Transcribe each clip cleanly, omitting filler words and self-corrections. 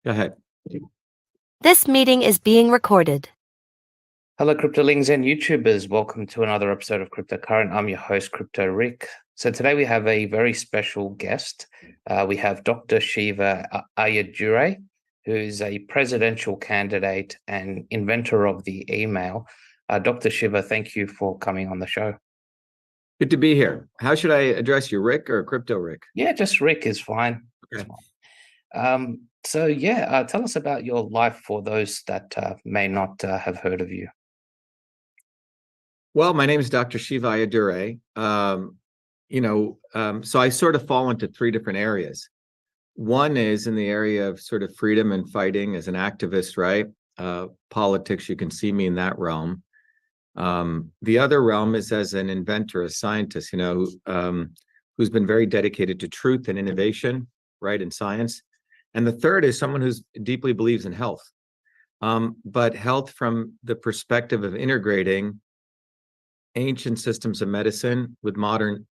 Go ahead. This meeting is being recorded. Hello, Cryptolings and YouTubers. Welcome to another episode of Crypto Current. I'm your host, Crypto Rick. So today we have a very special guest. We have Dr.SHIVA Ayyadurai, who's a presidential candidate and inventor of the email. Dr. Shiva, thank you for coming on the show. Good to be here. How should I address you, Rick or Crypto Rick? Yeah, just Rick is fine. Okay. Tell us about your life for those that may not have heard of you. Well, my name is Dr. Shiva Ayyadurai. So I sort of fall into three different areas. One is in the area of sort of freedom and fighting as an activist, right? Politics, you can see me in that realm. The other realm is as an inventor, a scientist, who's been very dedicated to truth and innovation, right, in science. And the third is someone who deeply believes in health, but health from the perspective of integrating ancient systems of medicine with modern,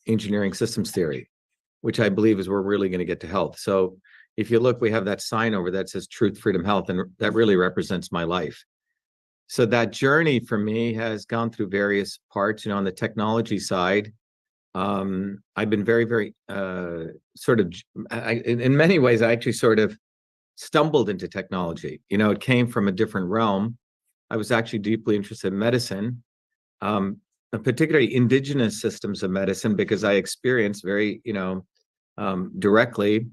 engineering systems theory, which I believe is where we're really going to get to health. So if you look, we have that sign over that says truth, freedom, health, and that really represents my life. So that journey for me has gone through various parts. On the technology side, I've been very, very in many ways, I actually sort of stumbled into technology. It came from a different realm. I was actually deeply interested in medicine, particularly indigenous systems of medicine, because I experienced very, directly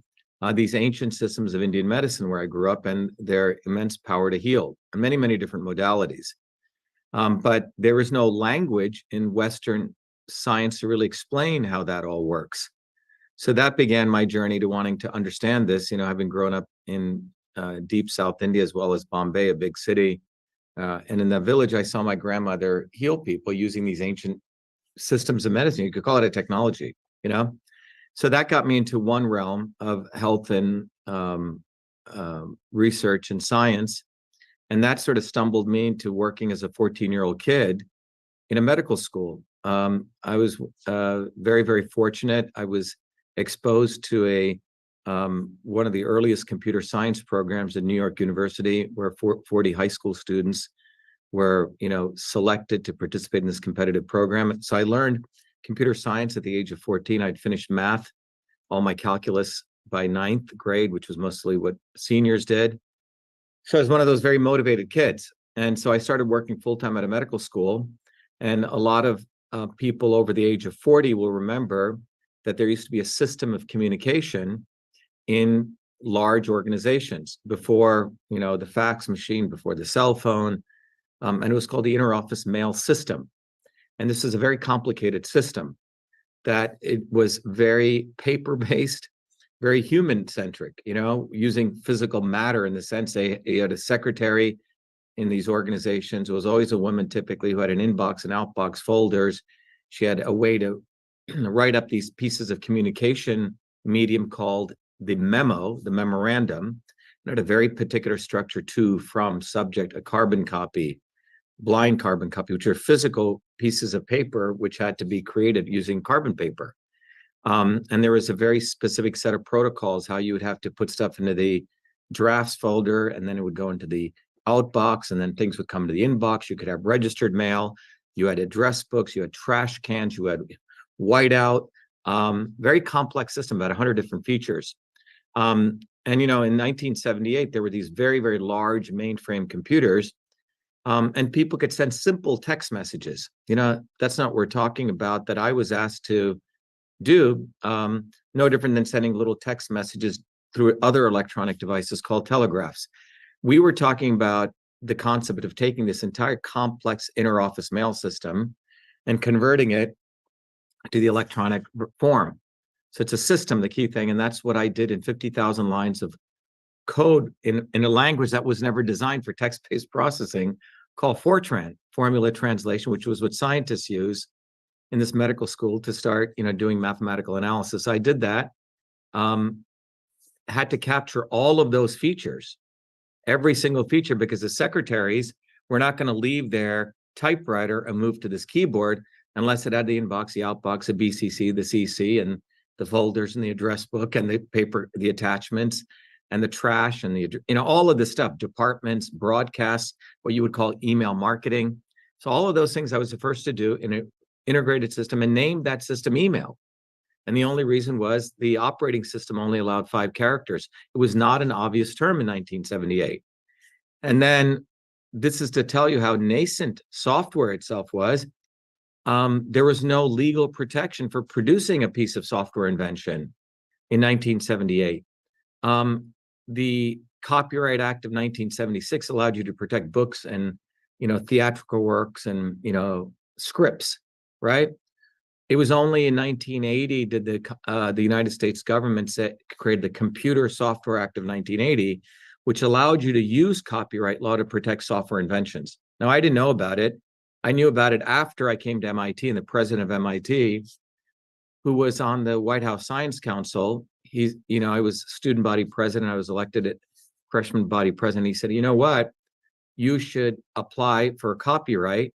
these ancient systems of Indian medicine where I grew up and their immense power to heal in many, many different modalities. But there is no language in Western science to really explain how that all works. So that began my journey to wanting to understand this. Having grown up in deep South India as well as Bombay, a big city. And in that village, I saw my grandmother heal people using these ancient systems of medicine. You could call it a technology, So that got me into one realm of health and research and science. And that sort of stumbled me into working as a 14-year-old kid in a medical school. I was very, very fortunate. I was exposed to one of the earliest computer science programs at New York University, where 40 high school students were, selected to participate in this competitive program. So I learned computer science at the age of 14. I'd finished math, all my calculus by 9th grade, which was mostly what seniors did. So I was one of those very motivated kids. And so I started working full-time at a medical school. And a lot of people over the age of 40 will remember that there used to be a system of communication in large organizations before, the fax machine, before the cell phone. And it was called the interoffice mail system. And this is a very complicated system that it was very paper-based, very human-centric, using physical matter in the sense you had a secretary in these organizations. It was always a woman typically who had an inbox and outbox folders. She had a way to write up these pieces of communication medium called the memo, the memorandum. It had a very particular structure to, from, subject, a carbon copy, blind carbon copy, which are physical pieces of paper which had to be created using carbon paper. And there was a very specific set of protocols, how you would have to put stuff into the drafts folder, and then it would go into the outbox, and then things would come to the inbox. You could have registered mail, you had address books, you had trash cans, you had whiteout, very complex system, about 100 different features. In 1978, there were these very, very large mainframe computers, and people could send simple text messages. That's not what we're talking about that I was asked to do, no different than sending little text messages through other electronic devices called telegraphs. We were talking about the concept of taking this entire complex interoffice mail system and converting it to the electronic form. So it's a system, the key thing, and that's what I did in 50,000 lines of code in a language that was never designed for text-based processing, called Fortran, formula translation, which was what scientists use in this medical school to start, doing mathematical analysis. I did that, had to capture all of those features, every single feature, because the secretaries were not going to leave their typewriter and move to this keyboard unless it had the inbox, the outbox, the BCC, the CC, and the folders and the address book and the paper, the attachments, and the trash and all of this stuff, departments, broadcasts, what you would call email marketing. So all of those things I was the first to do in an integrated system and named that system email. And the only reason was the operating system only allowed 5 characters. It was not an obvious term in 1978. And then this is to tell you how nascent software itself was. There was no legal protection for producing a piece of software invention in 1978. The Copyright Act of 1976 allowed you to protect books and, theatrical works and, scripts, right? It was only in 1980 did the United States government create the Computer Software Act of 1980, which allowed you to use copyright law to protect software inventions. Now, I didn't know about it. I knew about it after I came to MIT, and the president of MIT, who was on the White House Science Council, I was student body president. I was elected at freshman body president. He said, you know what? You should apply for a copyright.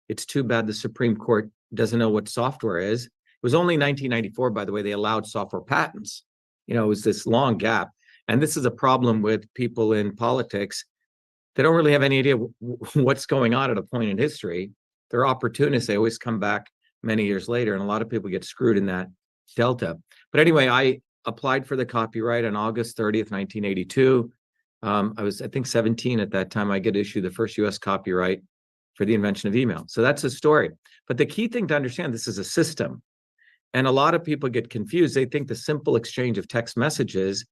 It's too bad the Supreme Court doesn't know what software is. It was only 1994, by the way, they allowed software patents. It was this long gap. And this is a problem with people in politics. They don't really have any idea what's going on at a point in history. They're opportunists. They always come back many years later, and a lot of people get screwed in that delta. But anyway, I applied for the copyright on August 30th, 1982. I was, I think, 17 at that time. I get issued the first US copyright for the invention of email. So that's the story. But the key thing to understand, this is a system. And a lot of people get confused. They think the simple exchange of text messages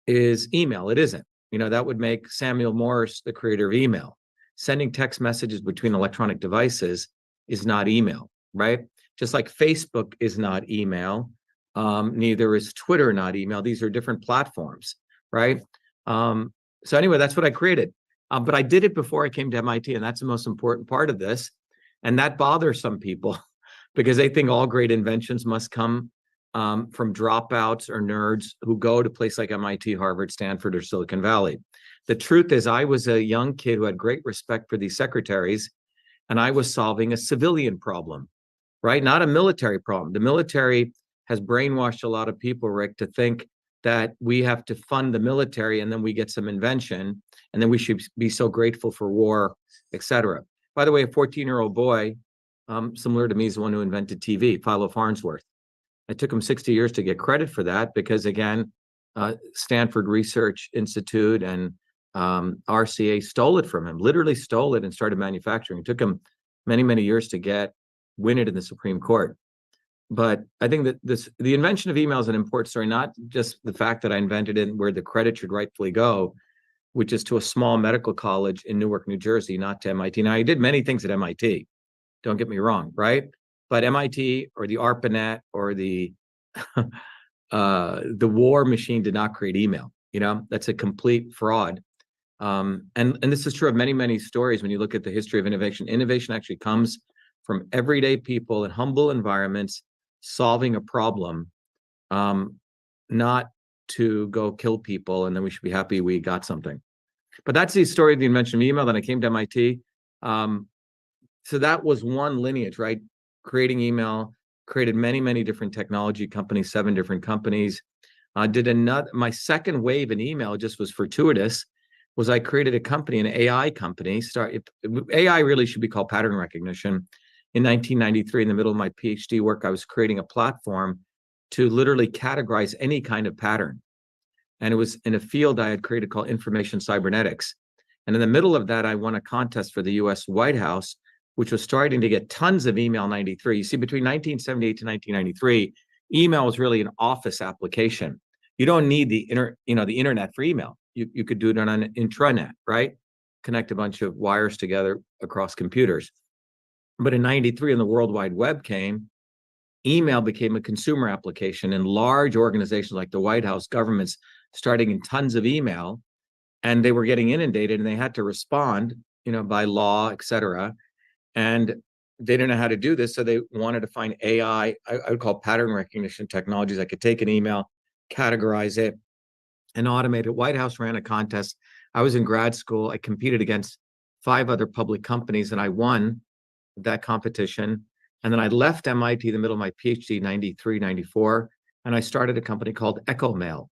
is email. It isn't. That would make Samuel Morse the creator of email. Sending text messages between electronic devices is not email, right? Just like Facebook is not email, neither is Twitter not email. These are different platforms, right? So anyway, that's what I created. But I did it before I came to MIT, and that's the most important part of this. And that bothers some people because they think all great inventions must come from dropouts or nerds who go to places like MIT, Harvard, Stanford, or Silicon Valley. The truth is, I was a young kid who had great respect for these secretaries, and I was solving a civilian problem, right? Not a military problem. The military has brainwashed a lot of people, Rick, to think that we have to fund the military and then we get some invention and then we should be so grateful for war, et cetera. By the way, a 14-year-old boy, similar to me, is the one who invented TV, Philo Farnsworth. It took him 60 years to get credit for that because, again, Stanford Research Institute and RCA stole it from him, literally stole it and started manufacturing. It took him many, many years to win it in the Supreme Court. But I think that the invention of email is an important story, not just the fact that I invented it and where the credit should rightfully go, which is to a small medical college in Newark, New Jersey, not to MIT. Now, I did many things at MIT. Don't get me wrong, right? But MIT or the ARPANET or the war machine did not create email. That's a complete fraud. And this is true of many, many stories. When you look at the history of innovation, innovation actually comes from everyday people in humble environments solving a problem, not to go kill people and then we should be happy we got something. But that's the story of the invention of email. Then I came to MIT. So that was one lineage, right? Creating email, created many, many different technology companies, 7 different companies. My second wave in email, just was fortuitous, was I created a company, an AI company. AI really should be called pattern recognition. In 1993, in the middle of my PhD work, I was creating a platform to literally categorize any kind of pattern. And it was in a field I had created called information cybernetics. And in the middle of that, I won a contest for the US White House, which was starting to get tons of email in 93. You see, between 1978 to 1993, email was really an office application. You don't need the internet for email. You could do it on an intranet, right? Connect a bunch of wires together across computers. But in 93, when the World Wide Web came, email became a consumer application, and large organizations like the White House, governments starting in tons of email, and they were getting inundated and they had to respond, by law, et cetera. And they didn't know how to do this. So they wanted to find AI, I would call pattern recognition technologies. I could take an email, categorize it, and automate it. White House ran a contest. I was in grad school. I competed against 5 other public companies and I won that competition. And then I left MIT in the middle of my PhD, 93, 94, and I started a company called EchoMail,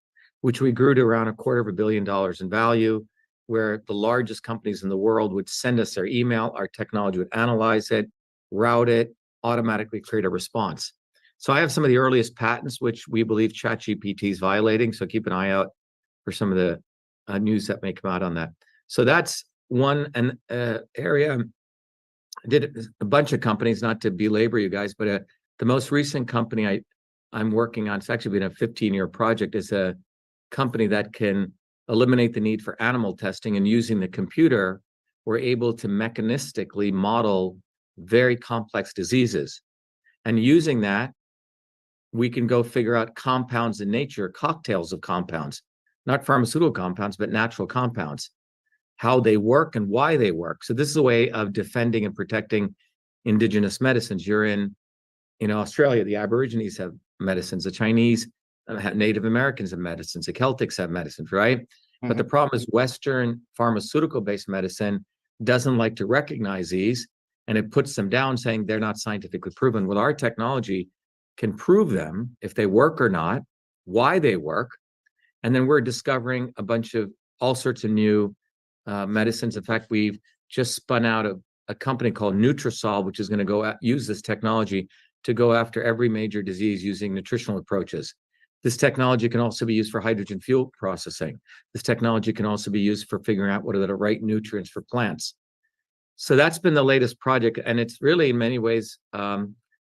which we grew to around $250 million in value, where the largest companies in the world would send us their email, our technology would analyze it, route it, automatically create a response. So I have some of the earliest patents, which we believe ChatGPT is violating. So keep an eye out for some of the news that may come out on that. So that's one area. I did a bunch of companies, not to belabor you guys, but the most recent company I'm working on, it's actually been a 15-year project, is a company that can eliminate the need for animal testing, and using the computer, we're able to mechanistically model very complex diseases. And using that, we can go figure out compounds in nature, cocktails of compounds, not pharmaceutical compounds, but natural compounds, how they work and why they work. So this is a way of defending and protecting indigenous medicines. You're in Australia, the Aborigines have medicines, the Chinese, Native Americans have medicines, the Celtics have medicines, right? Mm-hmm. But the problem is Western pharmaceutical-based medicine doesn't like to recognize these, and it puts them down, saying they're not scientifically proven. Well, our technology can prove them, if they work or not, why they work, and then we're discovering a bunch of all sorts of new medicines. In fact, we've just spun out a company called Nutrasol, which is going to use this technology to go after every major disease using nutritional approaches. This technology can also be used for hydrogen fuel processing. This technology can also be used for figuring out what are the right nutrients for plants. So that's been the latest project, and it's really in many ways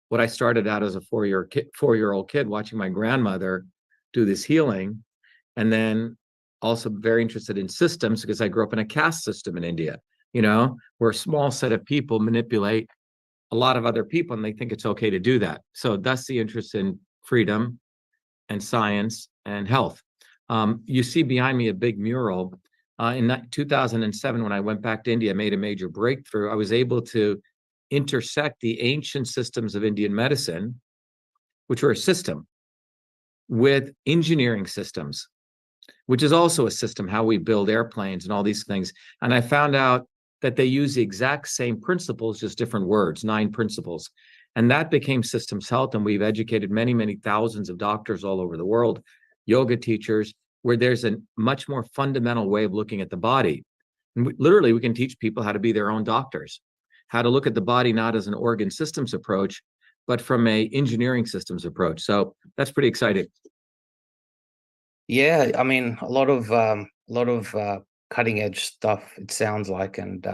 what I started out as a four-year-old kid watching my grandmother do this healing, and then also very interested in systems because I grew up in a caste system in India, where a small set of people manipulate a lot of other people, and they think it's okay to do that. So that's the interest in freedom and science and health. You see behind me a big mural. In 2007, when I went back to India, I made a major breakthrough. I was able to intersect the ancient systems of Indian medicine, which were a system, with engineering systems, which is also a system, how we build airplanes and all these things. And I found out that they use the exact same principles, just different words, 9 principles. And that became systems health. And we've educated many, many thousands of doctors all over the world, yoga teachers, where there's a much more fundamental way of looking at the body. And literally, we can teach people how to be their own doctors, how to look at the body, not as an organ systems approach, but from a engineering systems approach. So that's pretty exciting. Yeah, I mean, a lot of cutting edge stuff, it sounds like, and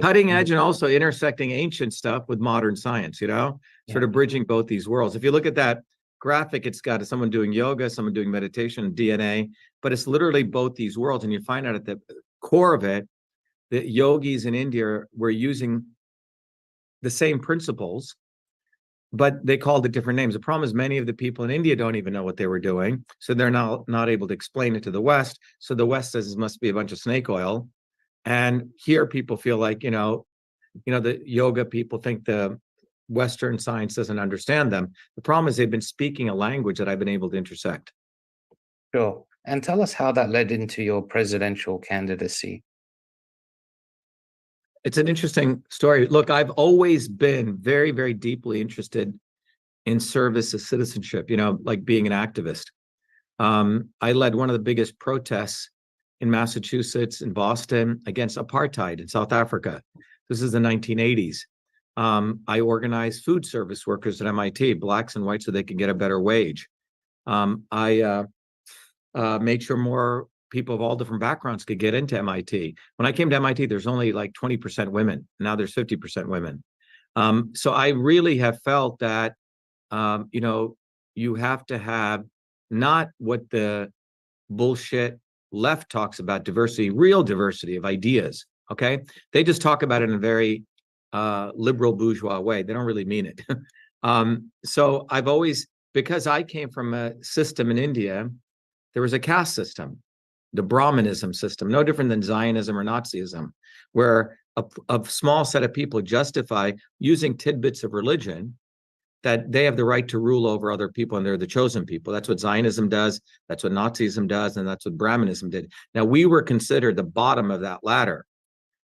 cutting edge and also intersecting ancient stuff with modern science, sort of bridging both these worlds. If you look at that graphic, it's got someone doing yoga, someone doing meditation, DNA, but it's literally both these worlds. And you find out at the core of it that yogis in India were using the same principles, but they called it different names. The problem is many of the people in India don't even know what they were doing. So they're not able to explain it to the West. So the West says it must be a bunch of snake oil. And here people feel like, the yoga people think the Western science doesn't understand them. The problem is they've been speaking a language that I've been able to intersect. Sure. And tell us how that led into your presidential candidacy. It's an interesting story. Look, I've always been very, very deeply interested in service as citizenship, like being an activist. I led one of the biggest protests in Massachusetts and Boston against apartheid in South Africa. This is the 1980s. I organized food service workers at MIT, blacks and whites, so they could get a better wage. I made sure more people of all different backgrounds could get into MIT. When I came to MIT, there's only like 20% women. Now there's 50% women. So I really have felt that, you have to have not what the bullshit left talks about diversity, real diversity of ideas, okay? They just talk about it in a very liberal bourgeois way. They don't really mean it. So I've always, because I came from a system in India, there was a caste system, the Brahmanism system, no different than Zionism or Nazism, where a small set of people justify using tidbits of religion that they have the right to rule over other people and they're the chosen people. That's what Zionism does, that's what Nazism does, and that's what Brahmanism did. Now, we were considered the bottom of that ladder.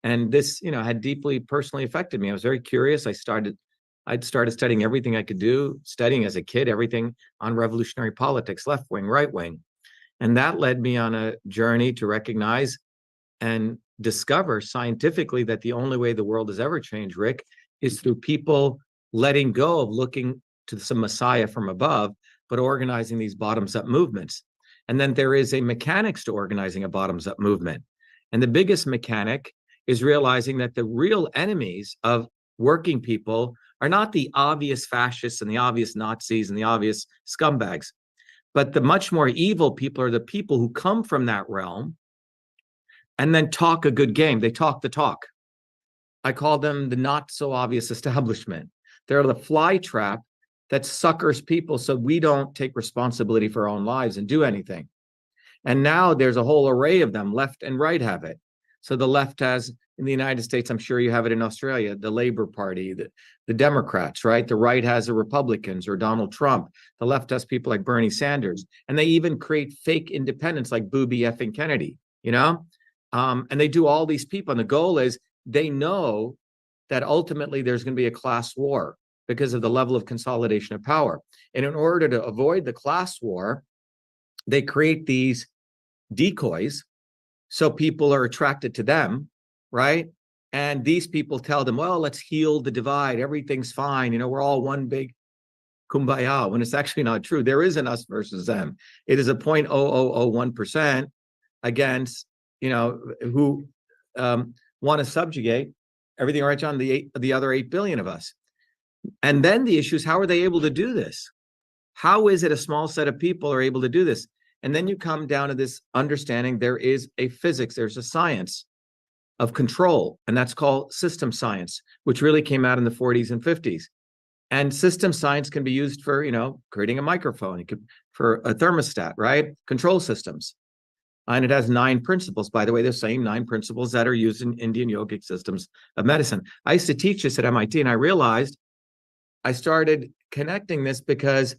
And this, had deeply personally affected me. I was very curious. I'd started studying everything I could do, studying as a kid, everything on revolutionary politics, left wing, right wing. And that led me on a journey to recognize and discover scientifically that the only way the world has ever changed, Rick, is through people letting go of looking to some messiah from above, but organizing these bottoms-up movements. And then there is a mechanics to organizing a bottoms-up movement. And the biggest mechanic is realizing that the real enemies of working people are not the obvious fascists and the obvious Nazis and the obvious scumbags, but the much more evil people are the people who come from that realm and then talk a good game. They talk the talk. I call them the not so obvious establishment. They're the fly trap that suckers people so we don't take responsibility for our own lives and do anything. And now there's a whole array of them. Left and right have it. So the left has, in the United States, I'm sure you have it in Australia, the Labour Party, the Democrats, right? The right has the Republicans or Donald Trump. The left has people like Bernie Sanders. And they even create fake independents like Booby effing Kennedy, you know? And they do all these people. And the goal is they know that ultimately there's going to be a class war because of the level of consolidation of power. And in order to avoid the class war, they create these decoys so people are attracted to them, right? And these people tell them, well, let's heal the divide. Everything's fine. You know, we're all one big kumbaya, when it's actually not true. There is an us versus them. It is a 0.0001% against, you know, who want to subjugate everything right on the other 8 billion of us. And then the issue is, how are they able to do this? How is it a small set of people are able to do this? And then you come down to this understanding there is a physics, there's a science of control, and that's called system science, which really came out in the 40s and 50s. And system science can be used for, you know, creating a microphone, it could, for a thermostat, right? Control systems. And it has 9 principles, by the way, the same 9 principles that are used in Indian yogic systems of medicine. I used to teach this at MIT, and I realized I started connecting this because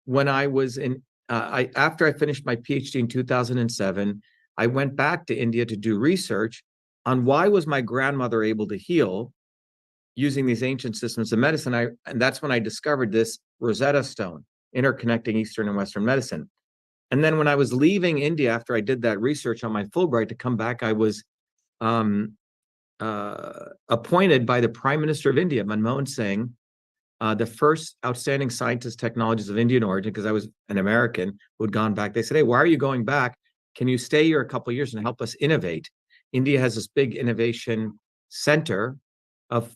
when I was in, after I finished my PhD in 2007, I went back to India to do research on why was my grandmother able to heal using these ancient systems of medicine. And that's when I discovered this Rosetta Stone, interconnecting Eastern and Western medicine. And then when I was leaving India after I did that research on my Fulbright to come back, I was appointed by the Prime Minister of India, Manmohan Singh, the first outstanding scientist technologist of Indian origin, because I was an American who had gone back. They said, hey, why are you going back? Can you stay here a couple of years and help us innovate? India has this big innovation center of,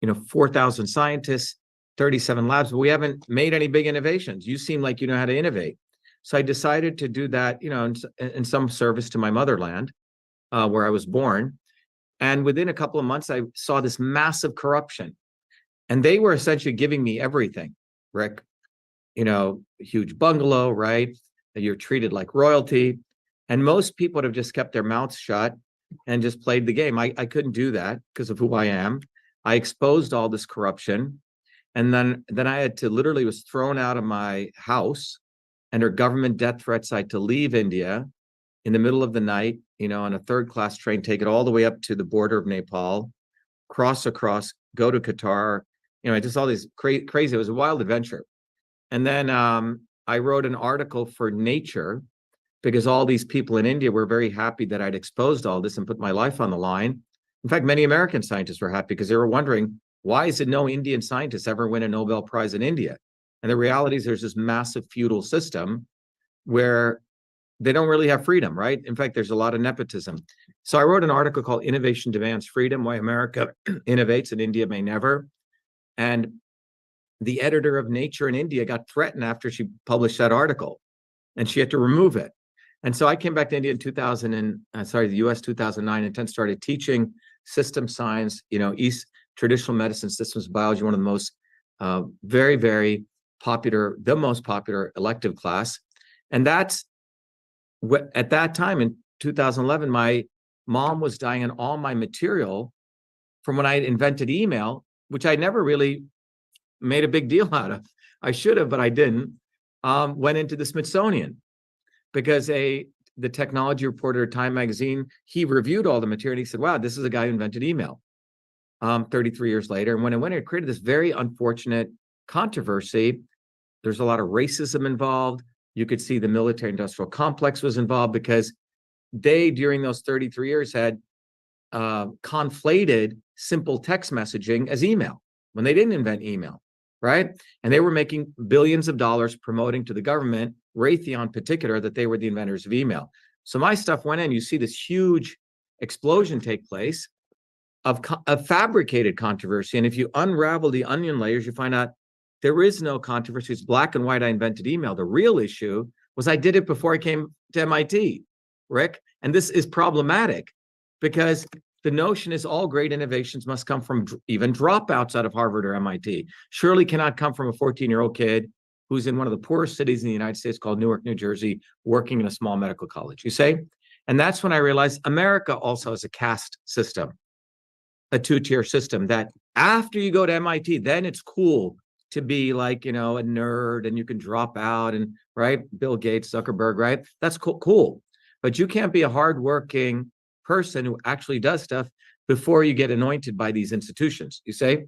you know, 4,000 scientists, 37 labs, but we haven't made any big innovations. You seem like you know how to innovate. So I decided to do that, you know, in some service to my motherland, where I was born. And within a couple of months, I saw this massive corruption. And they were essentially giving me everything, Rick. You know, huge bungalow, right? You're treated like royalty. And most people would have just kept their mouths shut and just played the game. I couldn't do that because of who I am. I exposed all this corruption. And then I had to literally was thrown out of my house under government death threats. I had to leave India in the middle of the night, you know, on a 3rd-class train, take it all the way up to the border of Nepal, cross across, go to Qatar. You know, just all these crazy, it was a wild adventure. And then I wrote an article for Nature because all these people in India were very happy that I'd exposed all this and put my life on the line. In fact, many American scientists were happy because they were wondering, why is it no Indian scientists ever win a Nobel Prize in India? And the reality is there's this massive feudal system where they don't really have freedom, right? In fact, there's a lot of nepotism. So I wrote an article called Innovation Demands Freedom, Why America Innovates and India May Never. And the editor of Nature in India got threatened after she published that article, and she had to remove it. And so I came back to India in the US 2009, and then started teaching system science, you know, East traditional medicine, systems biology, one of the most very, very popular, the most popular elective class. And that's at that time in 2011, my mom was dying, and all my material from when I had invented email, which I never really made a big deal out of. I should have, but I didn't, went into the Smithsonian because the technology reporter at Time magazine, he reviewed all the material and he said, wow, this is a guy who invented email 33 years later. And when it went, it created this very unfortunate controversy. There's a lot of racism involved. You could see the military industrial complex was involved because they, during those 33 years, had conflated simple text messaging as email when they didn't invent email, right? And they were making billions of dollars promoting to the government, Raytheon in particular, that they were the inventors of email. So my stuff went in. You see this huge explosion take place of fabricated controversy. And if you unravel the onion layers, you find out there is no controversy. It's black and white. I invented email. The real issue was I did it before I came to MIT, Rick. And this is problematic because the notion is all great innovations must come from even dropouts out of Harvard or MIT. Surely cannot come from a 14-year-old kid who's in one of the poorest cities in the United States called Newark, New Jersey, working in a small medical college, you say? And that's when I realized America also has a caste system, a two-tier system that after you go to MIT, then it's cool to be like, a nerd and you can drop out and, right? Bill Gates, Zuckerberg, right? That's cool. But you can't be a hardworking person who actually does stuff before you get anointed by these institutions, you say?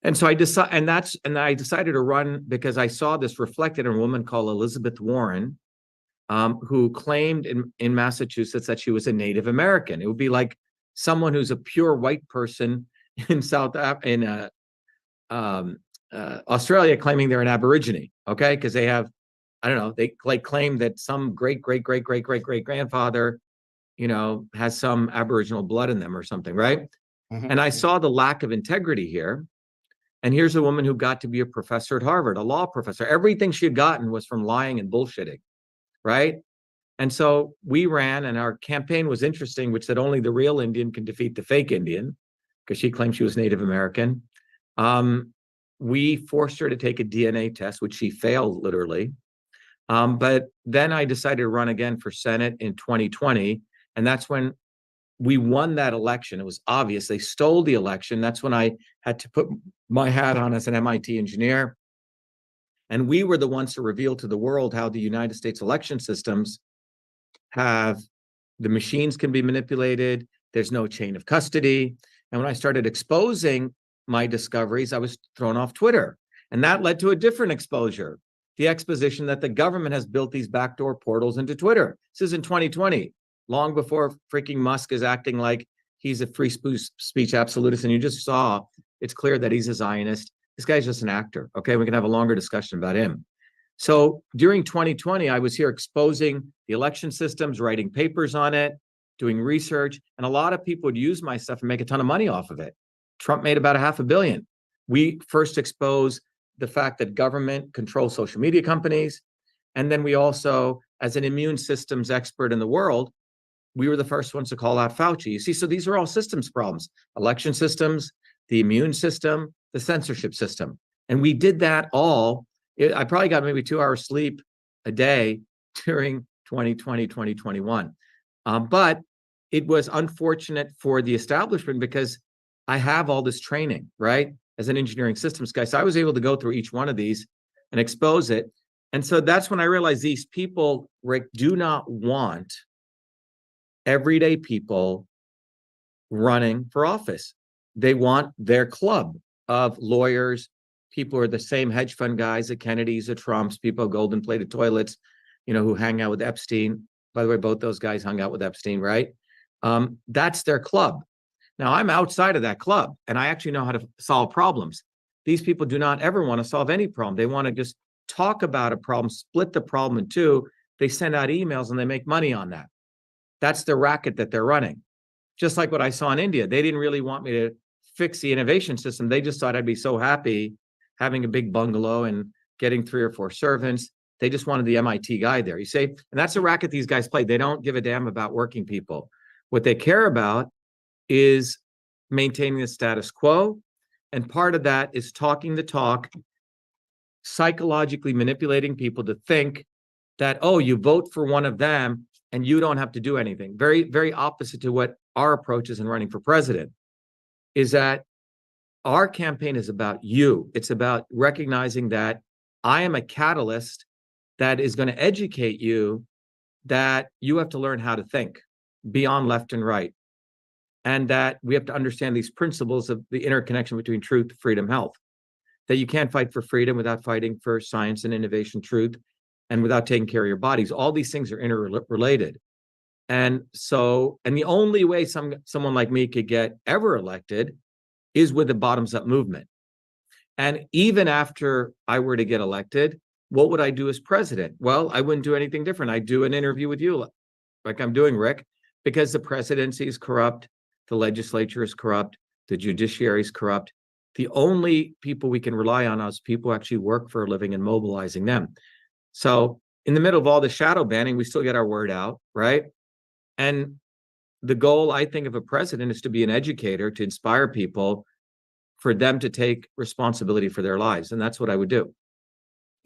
And so I decided to run because I saw this reflected in a woman called Elizabeth Warren, who claimed in Massachusetts that she was a Native American. It would be like someone who's a pure white person in Australia claiming they're an Aborigine, okay? Because they have, I don't know, they claim that some great grandfather, has some Aboriginal blood in them or something, right? Mm-hmm. And I saw the lack of integrity here. And here's a woman who got to be a professor at Harvard, a law professor. Everything she had gotten was from lying and bullshitting, right? And so we ran, and our campaign was interesting, which said only the real Indian can defeat the fake Indian, because she claimed she was Native American. We forced her to take a DNA test, which she failed literally. But then I decided to run again for Senate in 2020. And that's when we won that election. It was obvious they stole the election. That's when I had to put my hat on as an MIT engineer. And we were the ones to reveal to the world how the United States election systems have, the machines can be manipulated. There's no chain of custody. And when I started exposing my discoveries, I was thrown off Twitter. And that led to a different exposure, the exposition that the government has built these backdoor portals into Twitter. This is in 2020, long before freaking Musk is acting like he's a free speech absolutist. And you just saw, it's clear that he's a Zionist. This guy's just an actor, okay? We can have a longer discussion about him. So during 2020, I was here exposing the election systems, writing papers on it, doing research, and a lot of people would use my stuff and make a ton of money off of it. Trump made about $500 million. We first exposed the fact that government controls social media companies. And then we also, as an immune systems expert in the world, we were the first ones to call out Fauci. You see, so these are all systems problems: election systems, the immune system, the censorship system. And we did that all. I probably got maybe 2 hours sleep a day during 2020, 2021. But it was unfortunate for the establishment because I have all this training, right? As an engineering systems guy. So I was able to go through each one of these and expose it. And so that's when I realized these people, Rick, do not want everyday people running for office. They want their club of lawyers, people who are the same hedge fund guys, the Kennedys, the Trumps, people golden plated toilets, who hang out with Epstein. By the way, both those guys hung out with Epstein, right? That's their club. Now, I'm outside of that club, and I actually know how to solve problems. These people do not ever want to solve any problem. They want to just talk about a problem, split the problem in two. They send out emails, and they make money on that. That's the racket that they're running. Just like what I saw in India. They didn't really want me to fix the innovation system. They just thought I'd be so happy having a big bungalow and getting 3 or 4 servants. They just wanted the MIT guy there, you see? And that's the racket these guys play. They don't give a damn about working people. What they care about is maintaining the status quo. And part of that is talking the talk, psychologically manipulating people to think that, oh, you vote for one of them and you don't have to do anything. Very, very opposite to what our approach is in running for president, is that our campaign is about you. It's about recognizing that I am a catalyst that is going to educate you that you have to learn how to think beyond left and right. And that we have to understand these principles of the interconnection between truth, freedom, health. That you can't fight for freedom without fighting for science and innovation, truth, and without taking care of your bodies. All these things are interrelated. And so, and the only way someone like me could get ever elected is with a bottoms-up movement. And even after I were to get elected, what would I do as president? Well, I wouldn't do anything different. I'd do an interview with you like I'm doing, Rick, because the presidency is corrupt, the legislature is corrupt, the judiciary is corrupt. The only people we can rely on is people who actually work for a living and mobilizing them. So in the middle of all the shadow banning, we still get our word out, right? And the goal, I think, of a president is to be an educator, to inspire people, for them to take responsibility for their lives. And that's what I would do.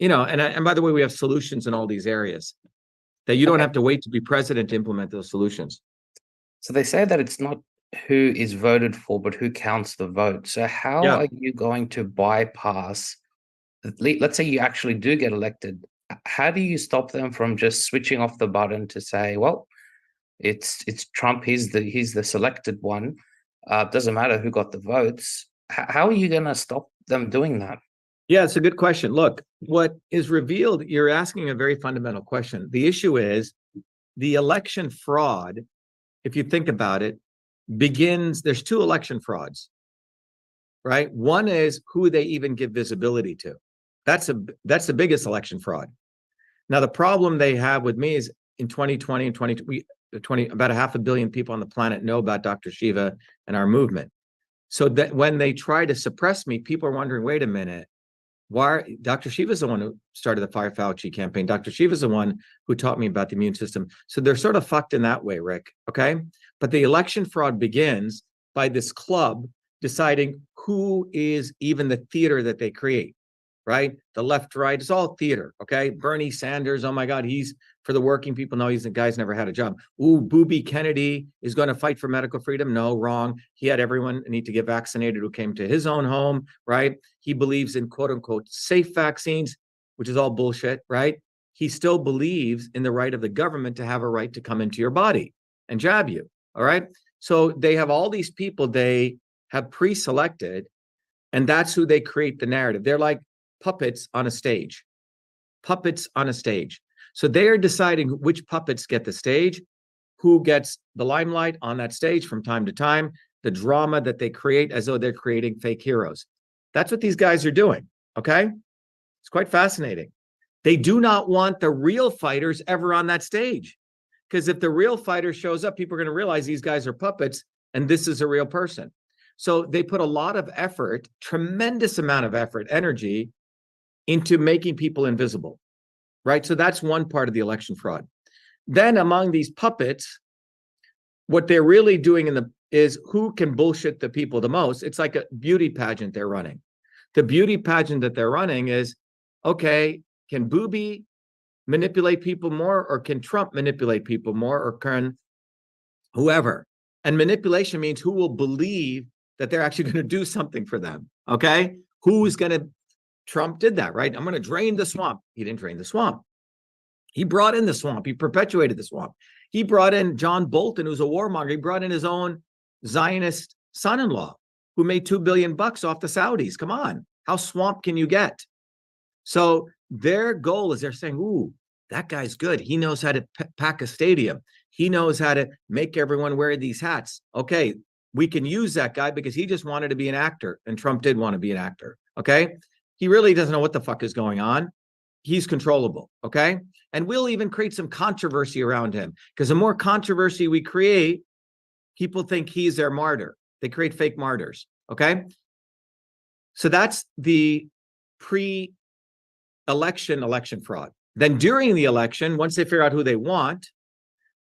And by the way, we have solutions in all these areas that you don't have to wait to be president to implement those solutions. So they say that it's not who is voted for, but who counts the vote. So how are you going to bypass, let's say you actually do get elected, how do you stop them from just switching off the button to say, well, it's Trump, he's the selected one. Doesn't matter who got the votes. How are you going to stop them doing that? Yeah, it's a good question. Look, what is revealed, you're asking a very fundamental question. The issue is the election fraud, if you think about it, there's two election frauds, right? One is who they even give visibility to. That's the biggest election fraud. Now, the problem they have with me is in 2020 and 2020, about 500 million people on the planet know about Dr.SHIVA and our movement. So that when they try to suppress me, people are wondering, wait a minute, why? Dr.SHIVA is the one who started the Fire Fauci campaign. Dr.SHIVA is the one who taught me about the immune system. So they're sort of fucked in that way, Rick, okay? But the election fraud begins by this club deciding who is even the theater that they create, right? The left, right, it's all theater, okay? Bernie Sanders, oh my God, he's for the working people. No, he's the guy's never had a job. Ooh, Booby Kennedy is going to fight for medical freedom. No, wrong. He had everyone need to get vaccinated who came to his own home, right? He believes in quote unquote safe vaccines, which is all bullshit, right? He still believes in the right of the government to have a right to come into your body and jab you, all right? So they have all these people they have pre-selected, and that's who they create the narrative. They're like puppets on a stage, puppets on a stage. So they are deciding which puppets get the stage, who gets the limelight on that stage from time to time, the drama that they create as though they're creating fake heroes. That's what these guys are doing, okay? It's quite fascinating. They do not want the real fighters ever on that stage, because if the real fighter shows up, people are going to realize these guys are puppets and this is a real person. So they put a lot of effort, tremendous amount of effort, energy into making people invisible. Right? So that's one part of the election fraud. Then among these puppets, what they're really doing is who can bullshit the people the most. It's like a beauty pageant they're running. The beauty pageant that they're running is, okay, can Booby manipulate people more, or can Trump manipulate people more, or can whoever? And manipulation means who will believe that they're actually going to do something for them, okay? Who's going to Trump did that, right? I'm going to drain the swamp. He didn't drain the swamp. He brought in the swamp. He perpetuated the swamp. He brought in John Bolton, who's a warmonger. He brought in his own Zionist son-in-law, who made $2 billion off the Saudis. Come on. How swamp can you get? So their goal is they're saying, ooh, that guy's good. He knows how to pack a stadium. He knows how to make everyone wear these hats. Okay, we can use that guy because he just wanted to be an actor, and Trump did want to be an actor, okay? He really doesn't know what the fuck is going on. He's controllable, okay? And we'll even create some controversy around him, because the more controversy we create, people think he's their martyr. They create fake martyrs, okay? So that's the pre-election fraud. Then during the election, once they figure out who they want,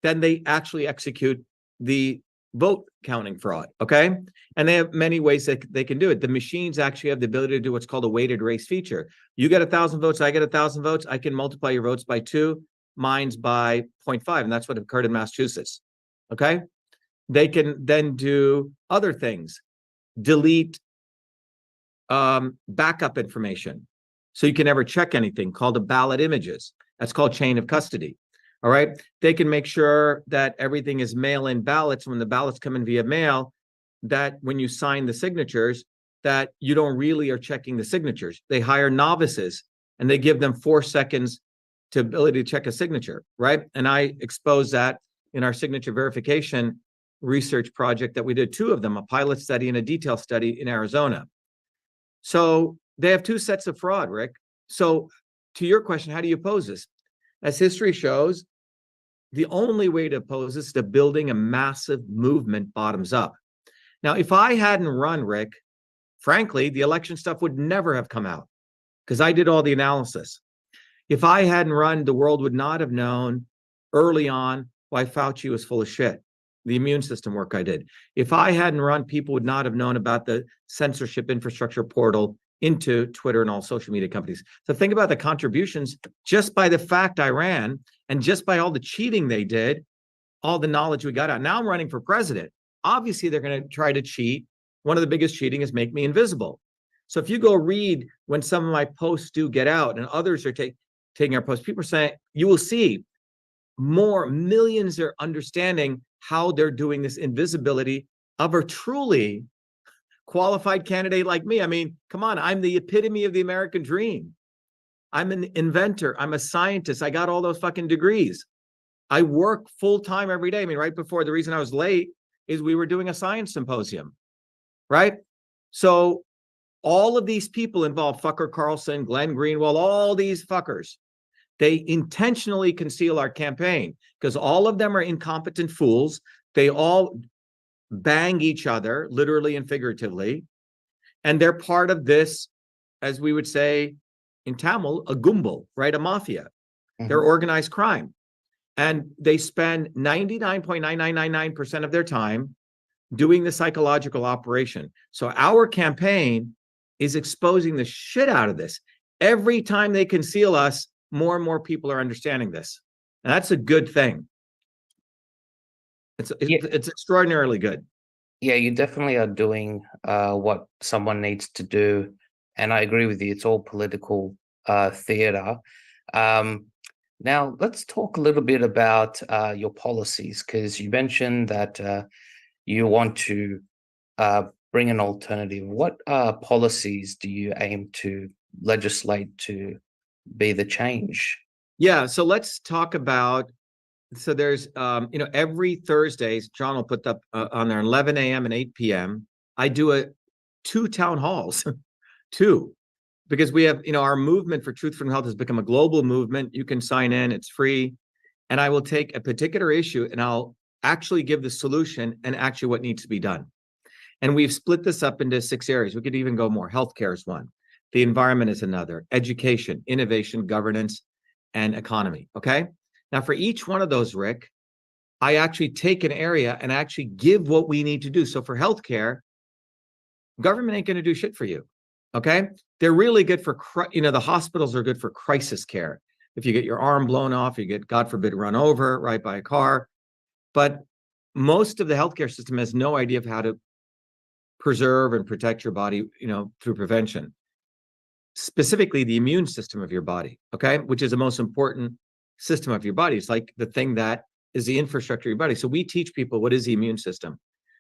then they actually execute the vote counting fraud, okay? And they have many ways that they can do it. The machines actually have the ability to do what's called a weighted race feature. You get 1,000 votes, I get 1,000 votes, I can multiply your votes by 2, mine's by 0.5, and that's what occurred in Massachusetts, okay? They can then do other things, delete backup information, so you can never check anything, called the ballot images. That's called chain of custody. All right. They can make sure that everything is mail-in ballots. When the ballots come in via mail, that when you sign the signatures, that you don't really are checking the signatures. They hire novices and they give them 4 seconds to ability to check a signature, right? And I exposed that in our signature verification research project that we did, 2 of them, a pilot study and a detail study in Arizona. So they have 2 sets of fraud, Rick. So to your question, how do you oppose this? As history shows, the only way to oppose this is to building a massive movement bottoms up. Now, if I hadn't run, Rick, frankly, the election stuff would never have come out because I did all the analysis. If I hadn't run, the world would not have known early on why Fauci was full of shit, the immune system work I did. If I hadn't run, people would not have known about the censorship infrastructure portal into Twitter and all social media companies. So think about the contributions just by the fact I ran and just by all the cheating they did, all the knowledge we got out. Now I'm running for president. Obviously, they're going to try to cheat. One of the biggest cheating is make me invisible. So if you go read when some of my posts do get out and others are taking our posts, people are saying, you will see more millions are understanding how they're doing this invisibility of a truly qualified candidate like me. I mean, come on, I'm the epitome of the American dream. I'm an inventor. I'm a scientist. I got all those fucking degrees. I work full time every day. I mean, right before, the reason I was late is we were doing a science symposium, right? So all of these people involved, Fucker Carlson, Glenn Greenwald, all these fuckers, they intentionally conceal our campaign because all of them are incompetent fools. They all bang each other, literally and figuratively. And they're part of this, as we would say in Tamil, a gumbal, right? A mafia. Mm-hmm. They're organized crime. And they spend 99.9999% of their time doing the psychological operation. So our campaign is exposing the shit out of this. Every time they conceal us, more and more people are understanding this. And that's a good thing. It's extraordinarily good. Yeah, you definitely are doing what someone needs to do. And I agree with you. It's all political theater. Now, let's talk a little bit about your policies, because you mentioned that you want to bring an alternative. What policies do you aim to legislate to be the change? Yeah, so let's talk about, so there's, every Thursdays, John will put up on there, 11 a.m. and 8 p.m. I do 2 town halls, 2, because we have, our movement for Truth from Health has become a global movement. You can sign in, it's free. And I will take a particular issue and I'll actually give the solution and actually what needs to be done. And we've split this up into 6 areas. We could even go more. Healthcare is one. The environment is another. Education, innovation, governance, and economy. Okay. Now, for each one of those, Rick, I actually take an area and actually give what we need to do. So for healthcare, government ain't going to do shit for you. Okay. They're really good for, the hospitals are good for crisis care. If you get your arm blown off, you get, God forbid, run over, right, by a car. But most of the healthcare system has no idea of how to preserve and protect your body, through prevention. Specifically, the immune system of your body, okay, which is the most important system of your body. It's like the thing that is the infrastructure of your body. So we teach people what is the immune system.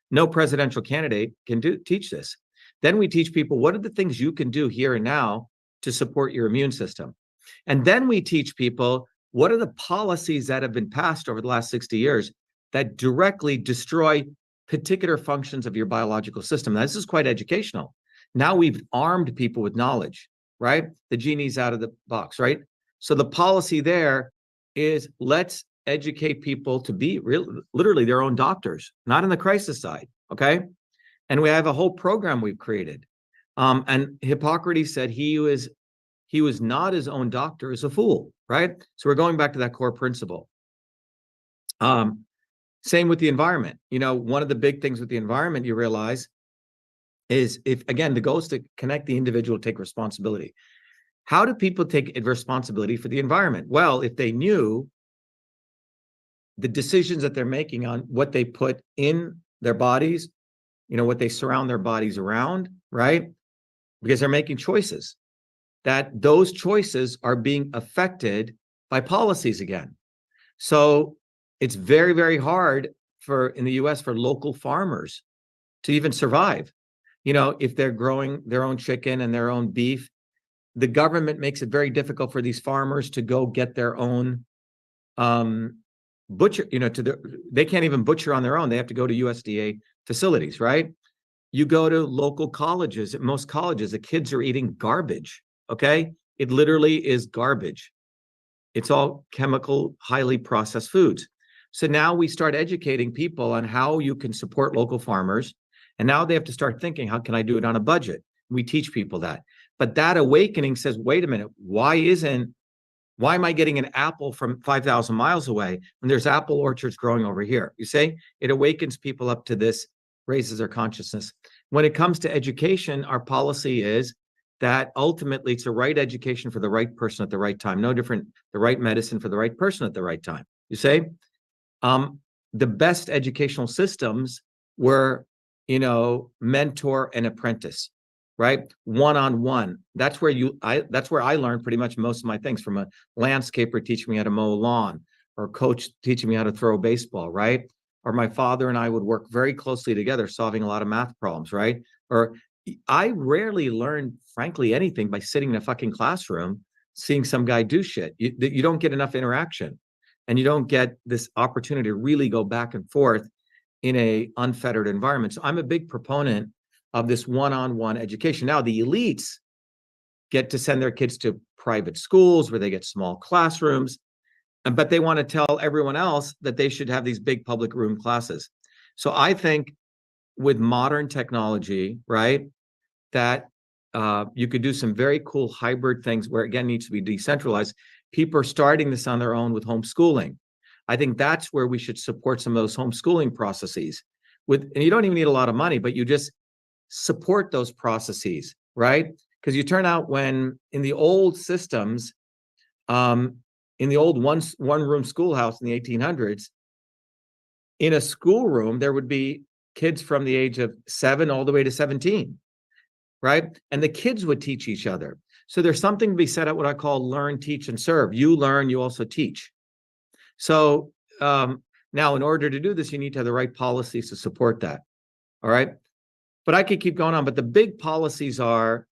No presidential candidate can teach this. Then we teach people what are the things you can do here and now to support your immune system. And then we teach people what are the policies that have been passed over the last 60 years that directly destroy particular functions of your biological system. Now, this is quite educational. Now we've armed people with knowledge, right? The genie's out of the box, right? So the policy there is let's educate people to be literally their own doctors, not in the crisis side, okay? And we have a whole program we've created. And Hippocrates said he was not his own doctor is a fool, right? So we're going back to that core principle. Same with the environment. One of the big things with the environment you realize is if, again, the goal is to connect the individual, take responsibility. How do people take responsibility for the environment? Well, if they knew the decisions that they're making on what they put in their bodies, what they surround their bodies around, right? Because they're making choices, that those choices are being affected by policies again. So it's very, very hard in the US for local farmers to even survive. If they're growing their own chicken and their own beef, the government makes it very difficult for these farmers to go get their own butcher, they can't even butcher on their own. They have to go to USDA facilities, right? You go to local colleges, at most colleges, the kids are eating garbage, okay? It literally is garbage. It's all chemical, highly processed foods. So now we start educating people on how you can support local farmers. And now they have to start thinking, how can I do it on a budget? We teach people that. But that awakening says, wait a minute, why am I getting an apple from 5,000 miles away when there's apple orchards growing over here? You see, it awakens people up to this, raises their consciousness. When it comes to education, our policy is that ultimately it's the right education for the right person at the right time. No different, the right medicine for the right person at the right time. You see, the best educational systems were, mentor and apprentice, right? One-on-one. That's where I learned pretty much most of my things, from a landscaper teaching me how to mow a lawn, or a coach teaching me how to throw a baseball, right? Or my father and I would work very closely together, solving a lot of math problems, right? Or I rarely learned, frankly, anything by sitting in a fucking classroom, seeing some guy do shit. You don't get enough interaction, and you don't get this opportunity to really go back and forth in a unfettered environment. So I'm a big proponent of this one-on-one education. Now, the elites get to send their kids to private schools where they get small classrooms, but they want to tell everyone else that they should have these big public room classes. So I think with modern technology, right, that you could do some very cool hybrid things where, again, needs to be decentralized. People are starting this on their own with homeschooling. I think that's where we should support some of those homeschooling processes. And you don't even need a lot of money, but you just support those processes, right? Because you turn out, when in the old systems, in the old one-room schoolhouse in the 1800s, in a schoolroom, there would be kids from the age of 7 all the way to 17, right? And the kids would teach each other. So there's something to be said at what I call learn, teach, and serve. You learn, you also teach. So now, in order to do this, you need to have the right policies to support that, all right? But I could keep going on, but the big policies are,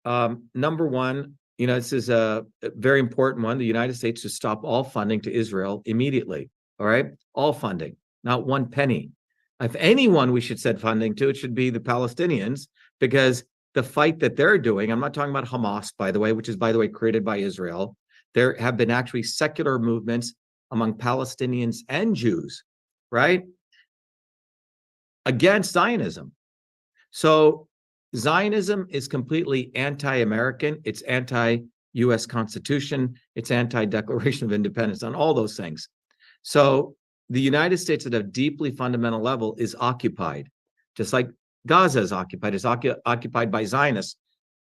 number one, this is a very important one. The United States should stop all funding to Israel immediately, all right? All funding, not one penny. If anyone we should send funding to, it should be the Palestinians, because the fight that they're doing, I'm not talking about Hamas, by the way, which is, by the way, created by Israel. There have been actually secular movements among Palestinians and Jews, right, against Zionism. So Zionism is completely anti-American. It's anti-US Constitution. It's anti-Declaration of Independence, on all those things. So the United States, at a deeply fundamental level, is occupied, just like Gaza is occupied. It's occupied by Zionists.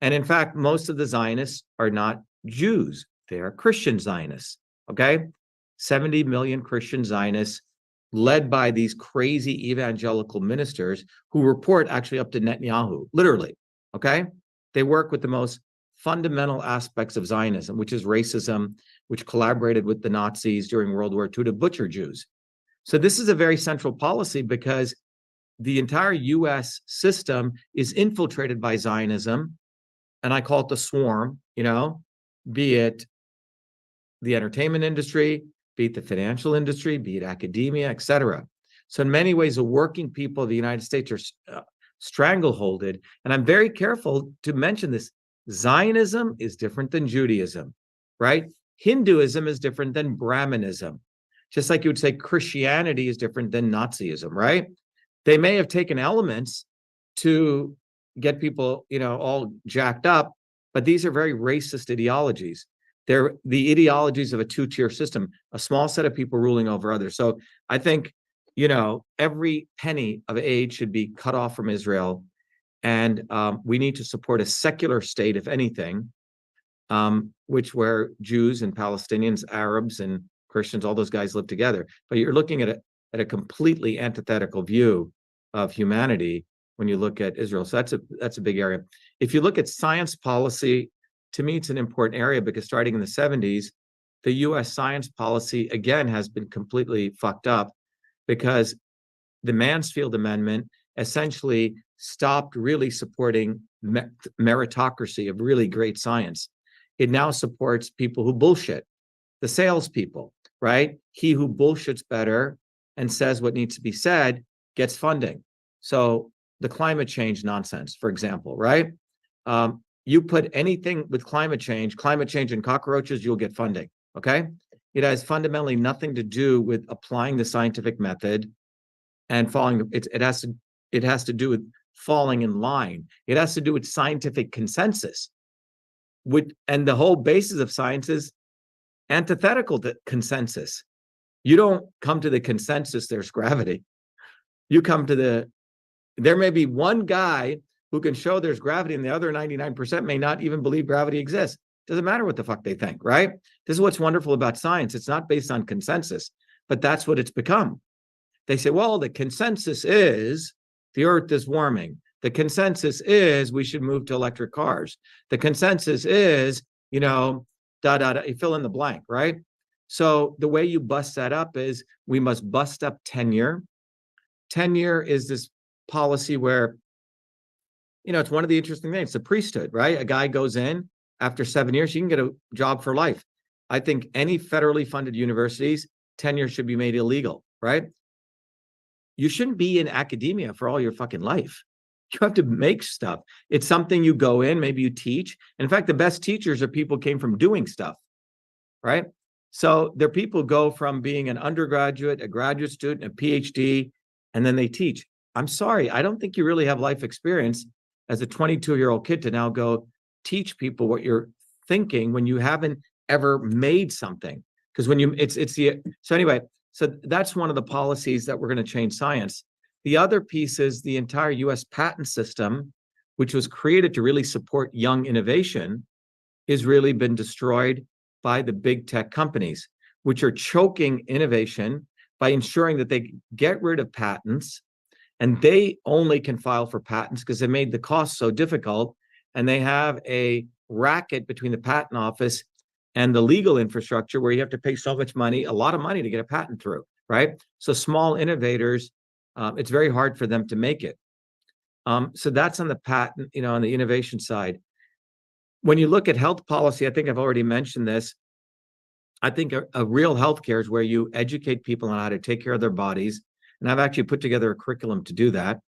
And in fact, most of the Zionists are not Jews. They are Christian Zionists, okay? 70 million Christian Zionists, led by these crazy evangelical ministers who report actually up to Netanyahu, literally, okay? They work with the most fundamental aspects of Zionism, which is racism, which collaborated with the Nazis during World War II to butcher Jews. So this is a very central policy, because the entire US system is infiltrated by Zionism, and I call it the swarm, be it the entertainment industry, be it the financial industry, be it academia, et cetera. So in many ways, the working people of the United States are strangleholded. And I'm very careful to mention this. Zionism is different than Judaism, right? Hinduism is different than Brahmanism. Just like you would say Christianity is different than Nazism, right? They may have taken elements to get people, all jacked up, but these are very racist ideologies. They're the ideologies of a two-tier system, a small set of people ruling over others. So I think, every penny of aid should be cut off from Israel. And we need to support a secular state, if anything, where Jews and Palestinians, Arabs and Christians, all those guys live together. But you're looking at a completely antithetical view of humanity when you look at Israel. So that's a big area. If you look at science policy, to me, it's an important area, because starting in the 70s, the US science policy, again, has been completely fucked up, because the Mansfield Amendment essentially stopped really supporting meritocracy of really great science. It now supports people who bullshit, the salespeople, right? He who bullshits better and says what needs to be said gets funding. So the climate change nonsense, for example, right? You put anything with climate change and cockroaches, you'll get funding, okay? It has fundamentally nothing to do with applying the scientific method and following. It has to do with falling in line. It has to do with scientific consensus. And the whole basis of science is antithetical to consensus. You don't come to the consensus there's gravity. You come to there may be one guy who can show there's gravity and the other 99% may not even believe gravity exists. Doesn't matter what the fuck they think, right? This is what's wonderful about science. It's not based on consensus, but that's what it's become. They say, well, the consensus is the earth is warming. The consensus is we should move to electric cars. The consensus is, you fill in the blank, right? So the way you bust that up is we must bust up tenure. Tenure is this policy where, it's one of the interesting things, the priesthood, right? A guy goes in after 7 years, you can get a job for life. I think any federally funded universities, tenure should be made illegal, right? You shouldn't be in academia for all your fucking life. You have to make stuff. It's something you go in, maybe you teach. In fact, the best teachers are people who came from doing stuff, right? So there are people who go from being an undergraduate, a graduate student, a PhD, and then they teach. I'm sorry, I don't think you really have life experience as a 22-year-old kid to now go teach people what you're thinking when you haven't ever made something. Because so that's one of the policies that we're going to change science. The other piece is the entire US patent system, which was created to really support young innovation, has really been destroyed by the big tech companies, which are choking innovation by ensuring that they get rid of patents, and they only can file for patents because they made the cost so difficult, and they have a racket between the patent office and the legal infrastructure where you have to pay so much money, a lot of money to get a patent through, right? So small innovators, it's very hard for them to make it. So that's on the patent, on the innovation side. When you look at health policy, I think I've already mentioned this. I think a real healthcare is where you educate people on how to take care of their bodies. And I've actually put together a curriculum to do that.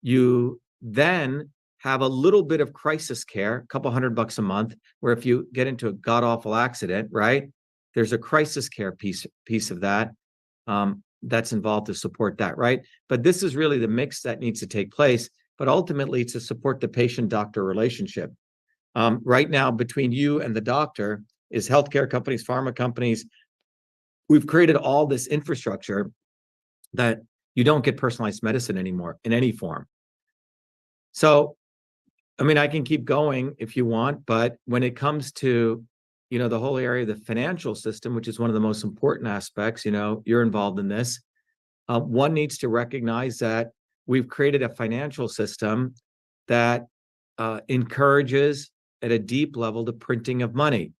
You then have a little bit of crisis care, a couple $100 a month, where if you get into a god-awful accident, right, there's a crisis care piece of that that's involved to support that, right? But this is really the mix that needs to take place, but ultimately to support the patient-doctor relationship. Right now, between you and the doctor is healthcare companies, pharma companies. We've created all this infrastructure that you don't get personalized medicine anymore in any form. So, I can keep going if you want, but when it comes to, the whole area of the financial system, which is one of the most important aspects, you're involved in this. One needs to recognize that we've created a financial system that encourages at a deep level the printing of money.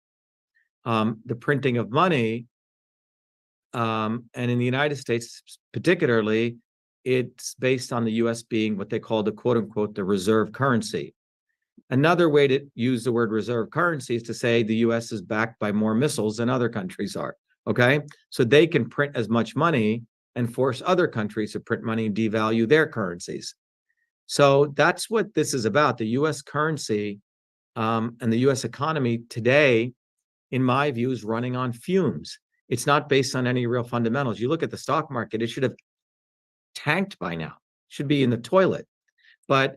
The printing of money, and in the United States particularly, it's based on the US being what they call the quote unquote, the reserve currency. Another way to use the word reserve currency is to say the US is backed by more missiles than other countries are, okay? So they can print as much money and force other countries to print money and devalue their currencies. So that's what this is about. The US currency and the US economy today, in my view, is running on fumes. It's not based on any real fundamentals. You look at the stock market, it should have tanked by now, should be in the toilet. But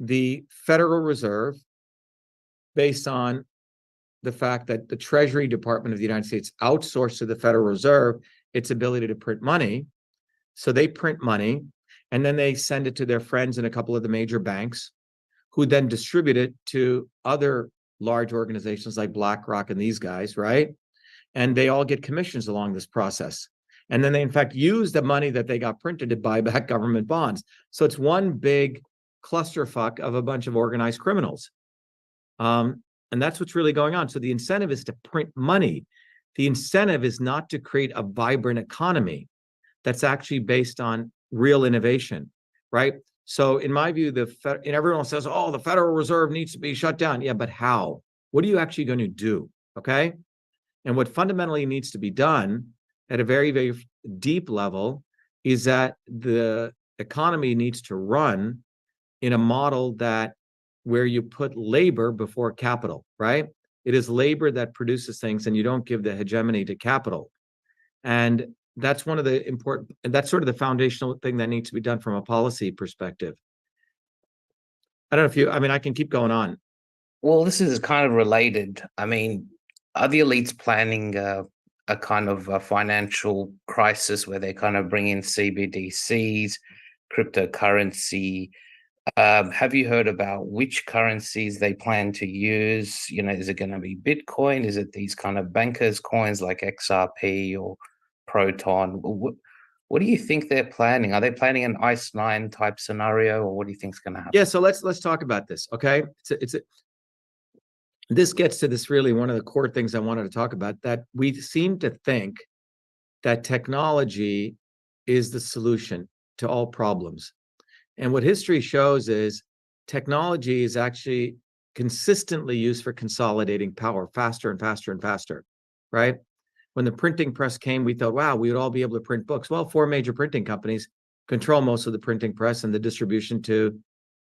the Federal Reserve, based on the fact that the Treasury Department of the United States outsourced to the Federal Reserve its ability to print money. So they print money and then they send it to their friends in a couple of the major banks, who then distribute it to other large organizations like BlackRock and these guys, right? And they all get commissions along this process. And then they, in fact, use the money that they got printed to buy back government bonds. So it's one big clusterfuck of a bunch of organized criminals. And that's what's really going on. So the incentive is to print money. The incentive is not to create a vibrant economy that's actually based on real innovation, right? So in my view, and everyone says, oh, the Federal Reserve needs to be shut down. Yeah, but how? What are you actually going to do? Okay. And what fundamentally needs to be done at a very, very deep level is that the economy needs to run in a model that where you put labor before capital, right? It is labor that produces things, and you don't give the hegemony to capital. And that's one of the important, and that's sort of the foundational thing that needs to be done from a policy perspective. I don't know if you, I mean, I can keep going on. Well, this is kind of related. I mean, are the elites planning a kind of a financial crisis where they kind of bring in CBDCs, cryptocurrency? Have you heard about which currencies they plan to use? You know, is it going to be Bitcoin? Is it these kind of bankers' coins like XRP or Proton? What do you think they're planning? Are they planning an Ice 9 type scenario, or what do you think is going to happen? Yeah, so let's talk about this, okay? This gets to this really one of the core things I wanted to talk about, that we seem to think that technology is the solution to all problems. And what history shows is technology is actually consistently used for consolidating power faster and faster and faster, right? When the printing press came, we thought, wow, we would all be able to print books. Well, 4 major printing companies control most of the printing press and the distribution to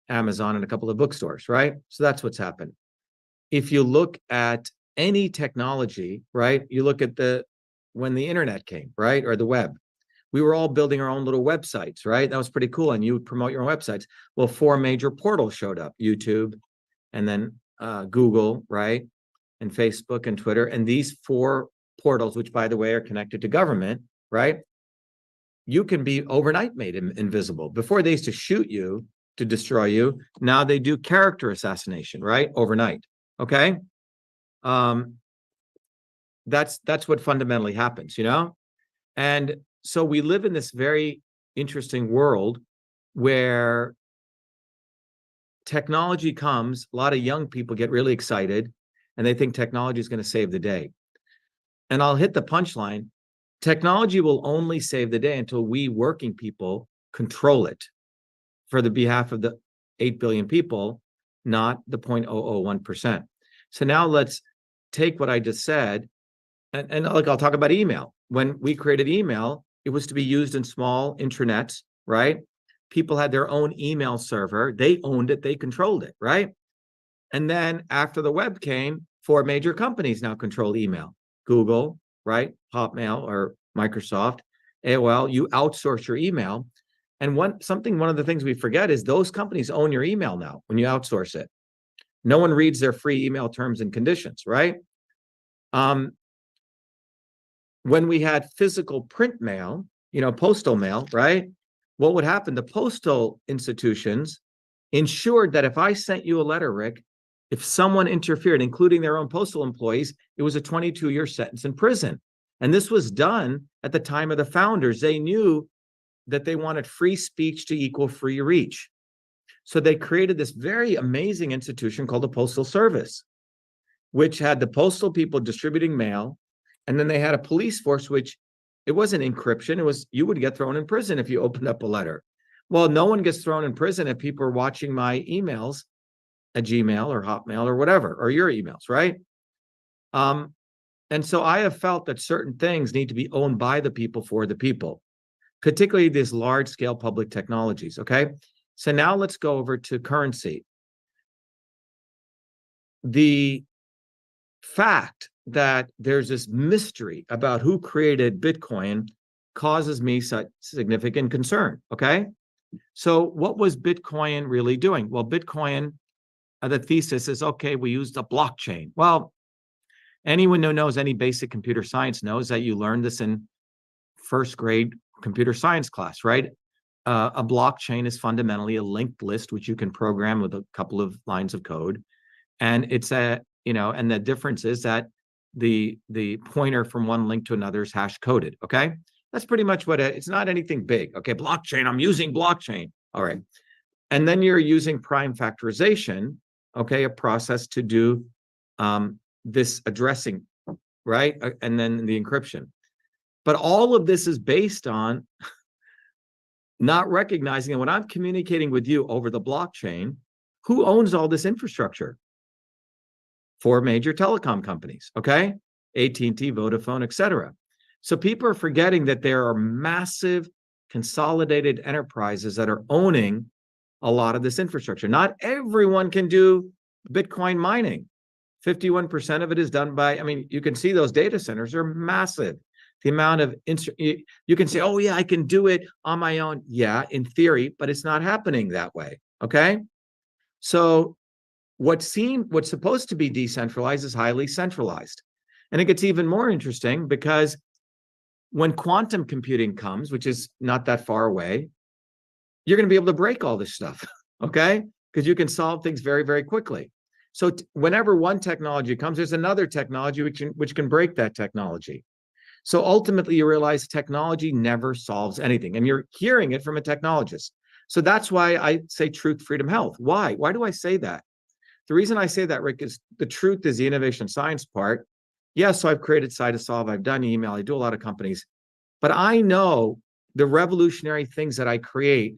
Amazon and a couple of bookstores, right? So that's what's happened. If you look at any technology, right, you look at when the internet came, right, or the web, we were all building our own little websites, right? That was pretty cool. And you would promote your own websites. Well, 4 major portals showed up: YouTube, and then Google, right, and Facebook and Twitter. And these 4 portals, which by the way are connected to government, right, you can be overnight made invisible. Before they used to shoot you to destroy you. Now they do character assassination, right, overnight. Okay. That's what fundamentally happens, you know? And so we live in this very interesting world where technology comes, a lot of young people get really excited and they think technology is going to save the day. And I'll hit the punchline. Technology will only save the day until we working people control it for the behalf of the 8 billion people, not the 0.001%. So now let's take what I just said, and like I'll talk about email. When we created email, it was to be used in small intranets, right? People had their own email server. They owned it. They controlled it, right? And then after the web came, 4 major companies now control email. Google, right? Hotmail or Microsoft, AOL. You outsource your email. And one of the things we forget is those companies own your email now when you outsource it. No one reads their free email terms and conditions, right? When we had physical print mail, you know, postal mail, right? What would happen? The postal institutions ensured that if I sent you a letter, Rick, if someone interfered, including their own postal employees, it was a 22-year sentence in prison. And this was done at the time of the founders. They knew that they wanted free speech to equal free reach. So they created this very amazing institution called the Postal Service, which had the postal people distributing mail. And then they had a police force, which it wasn't encryption. It was, you would get thrown in prison if you opened up a letter. Well, no one gets thrown in prison if people are watching my emails at Gmail or Hotmail or whatever, or your emails, right? And so I have felt that certain things need to be owned by the people for the people, particularly these large-scale public technologies, okay? So now let's go over to currency. The fact that there's this mystery about who created Bitcoin causes me such significant concern, okay? So what was Bitcoin really doing? Well, Bitcoin, the thesis is, okay, we used a blockchain. Well, anyone who knows any basic computer science knows that you learned this in first grade computer science class, right? A blockchain is fundamentally a linked list, which you can program with a couple of lines of code. And it's a, you know, and the difference is that the pointer from one link to another is hash coded, okay? That's pretty much what it's not anything big, okay? Blockchain, I'm using blockchain, all right. And then you're using prime factorization, okay, a process to do this addressing, right? And then the encryption. But all of this is based on not recognizing that when I'm communicating with you over the blockchain, who owns all this infrastructure? 4 major telecom companies, okay? AT&T, Vodafone, et cetera. So people are forgetting that there are massive consolidated enterprises that are owning a lot of this infrastructure. Not everyone can do Bitcoin mining. 51% of it is done by, I mean, you can see those data centers are massive. The amount of, you can say, oh yeah, I can do it on my own. Yeah, in theory, but it's not happening that way, okay? So what's supposed to be decentralized is highly centralized. And it gets even more interesting because when quantum computing comes, which is not that far away, you're going to be able to break all this stuff, okay? Because you can solve things very, very quickly. So whenever one technology comes, there's another technology which can break that technology. So ultimately, you realize technology never solves anything, and you're hearing it from a technologist. So that's why I say truth, freedom, health. Why? Why do I say that? The reason I say that, Rick, is the truth is the innovation science part. Yes, so I've created Cytosolve, I've done email, I do a lot of companies, but I know the revolutionary things that I create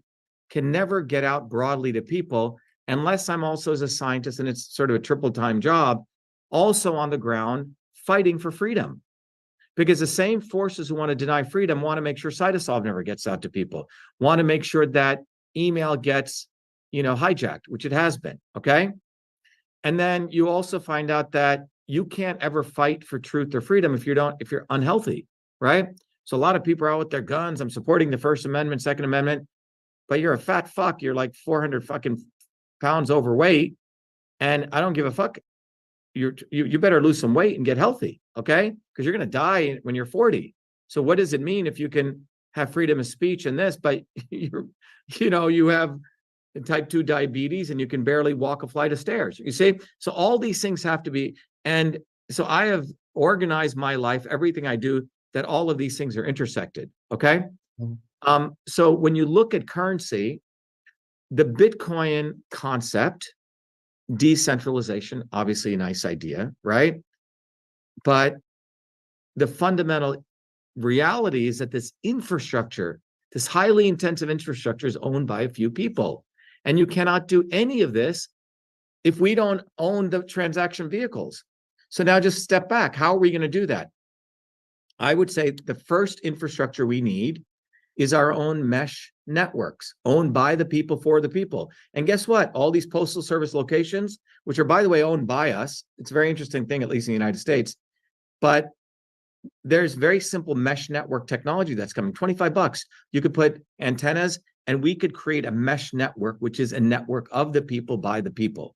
can never get out broadly to people unless I'm also, as a scientist, and it's sort of a triple time job, also on the ground fighting for freedom. Because the same forces who want to deny freedom want to make sure Cytosolve never gets out to people, want to make sure that email gets, hijacked, which it has been, okay? And then you also find out that you can't ever fight for truth or freedom if you're unhealthy, right? So a lot of people are out with their guns. I'm supporting the First Amendment, Second Amendment, but you're a fat fuck. You're like 400 fucking pounds overweight, and I don't give a fuck. You better lose some weight and get healthy, okay? Because you're going to die when you're 40. So what does it mean if you can have freedom of speech and this, but you have type 2 diabetes and you can barely walk a flight of stairs? You see? So all these things have to be, and so I have organized my life, everything I do, that all of these things are intersected, okay? So when you look at currency, the Bitcoin concept, decentralization, obviously a nice idea, right? But the fundamental reality is that this infrastructure, this highly intensive infrastructure, is owned by a few people. And you cannot do any of this if we don't own the transaction vehicles. So now just step back. How are we going to do that? I would say the first infrastructure we need is our own mesh networks, owned by the people for the people. And guess what? All these postal service locations, which are, by the way, owned by us, it's a very interesting thing, at least in the United States, but there's very simple mesh network technology that's coming. $25. You could put antennas and we could create a mesh network, which is a network of the people by the people.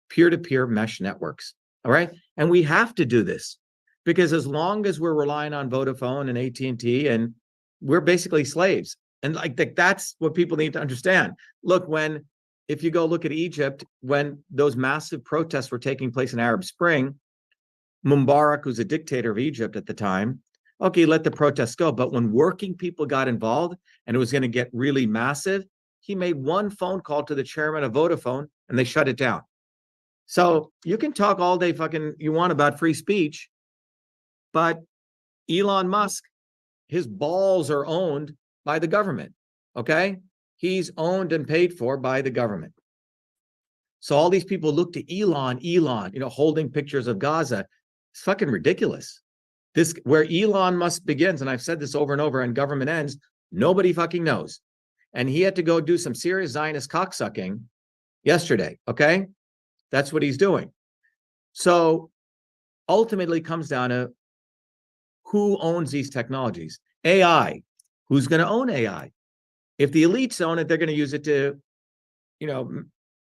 Peer-to-peer mesh networks, all right? And we have to do this because as long as we're relying on Vodafone and AT&T, and we're basically slaves. And that's what people need to understand. Look, if you go look at Egypt, when those massive protests were taking place in Arab Spring, Mubarak, who's a dictator of Egypt at the time, okay, let the protests go. But when working people got involved and it was going to get really massive, he made one phone call to the chairman of Vodafone and they shut it down. So you can talk all day fucking you want about free speech, but Elon Musk, his balls are owned by the government, okay? He's owned and paid for by the government. So all these people look to Elon, holding pictures of Gaza. It's fucking ridiculous. This, where Elon Musk begins, and I've said this over and over, and government ends, nobody fucking knows. And he had to go do some serious Zionist cocksucking yesterday, okay? That's what he's doing. So ultimately it comes down to who owns these technologies? AI. Who's going to own AI? If the elites own it, they're going to use it to,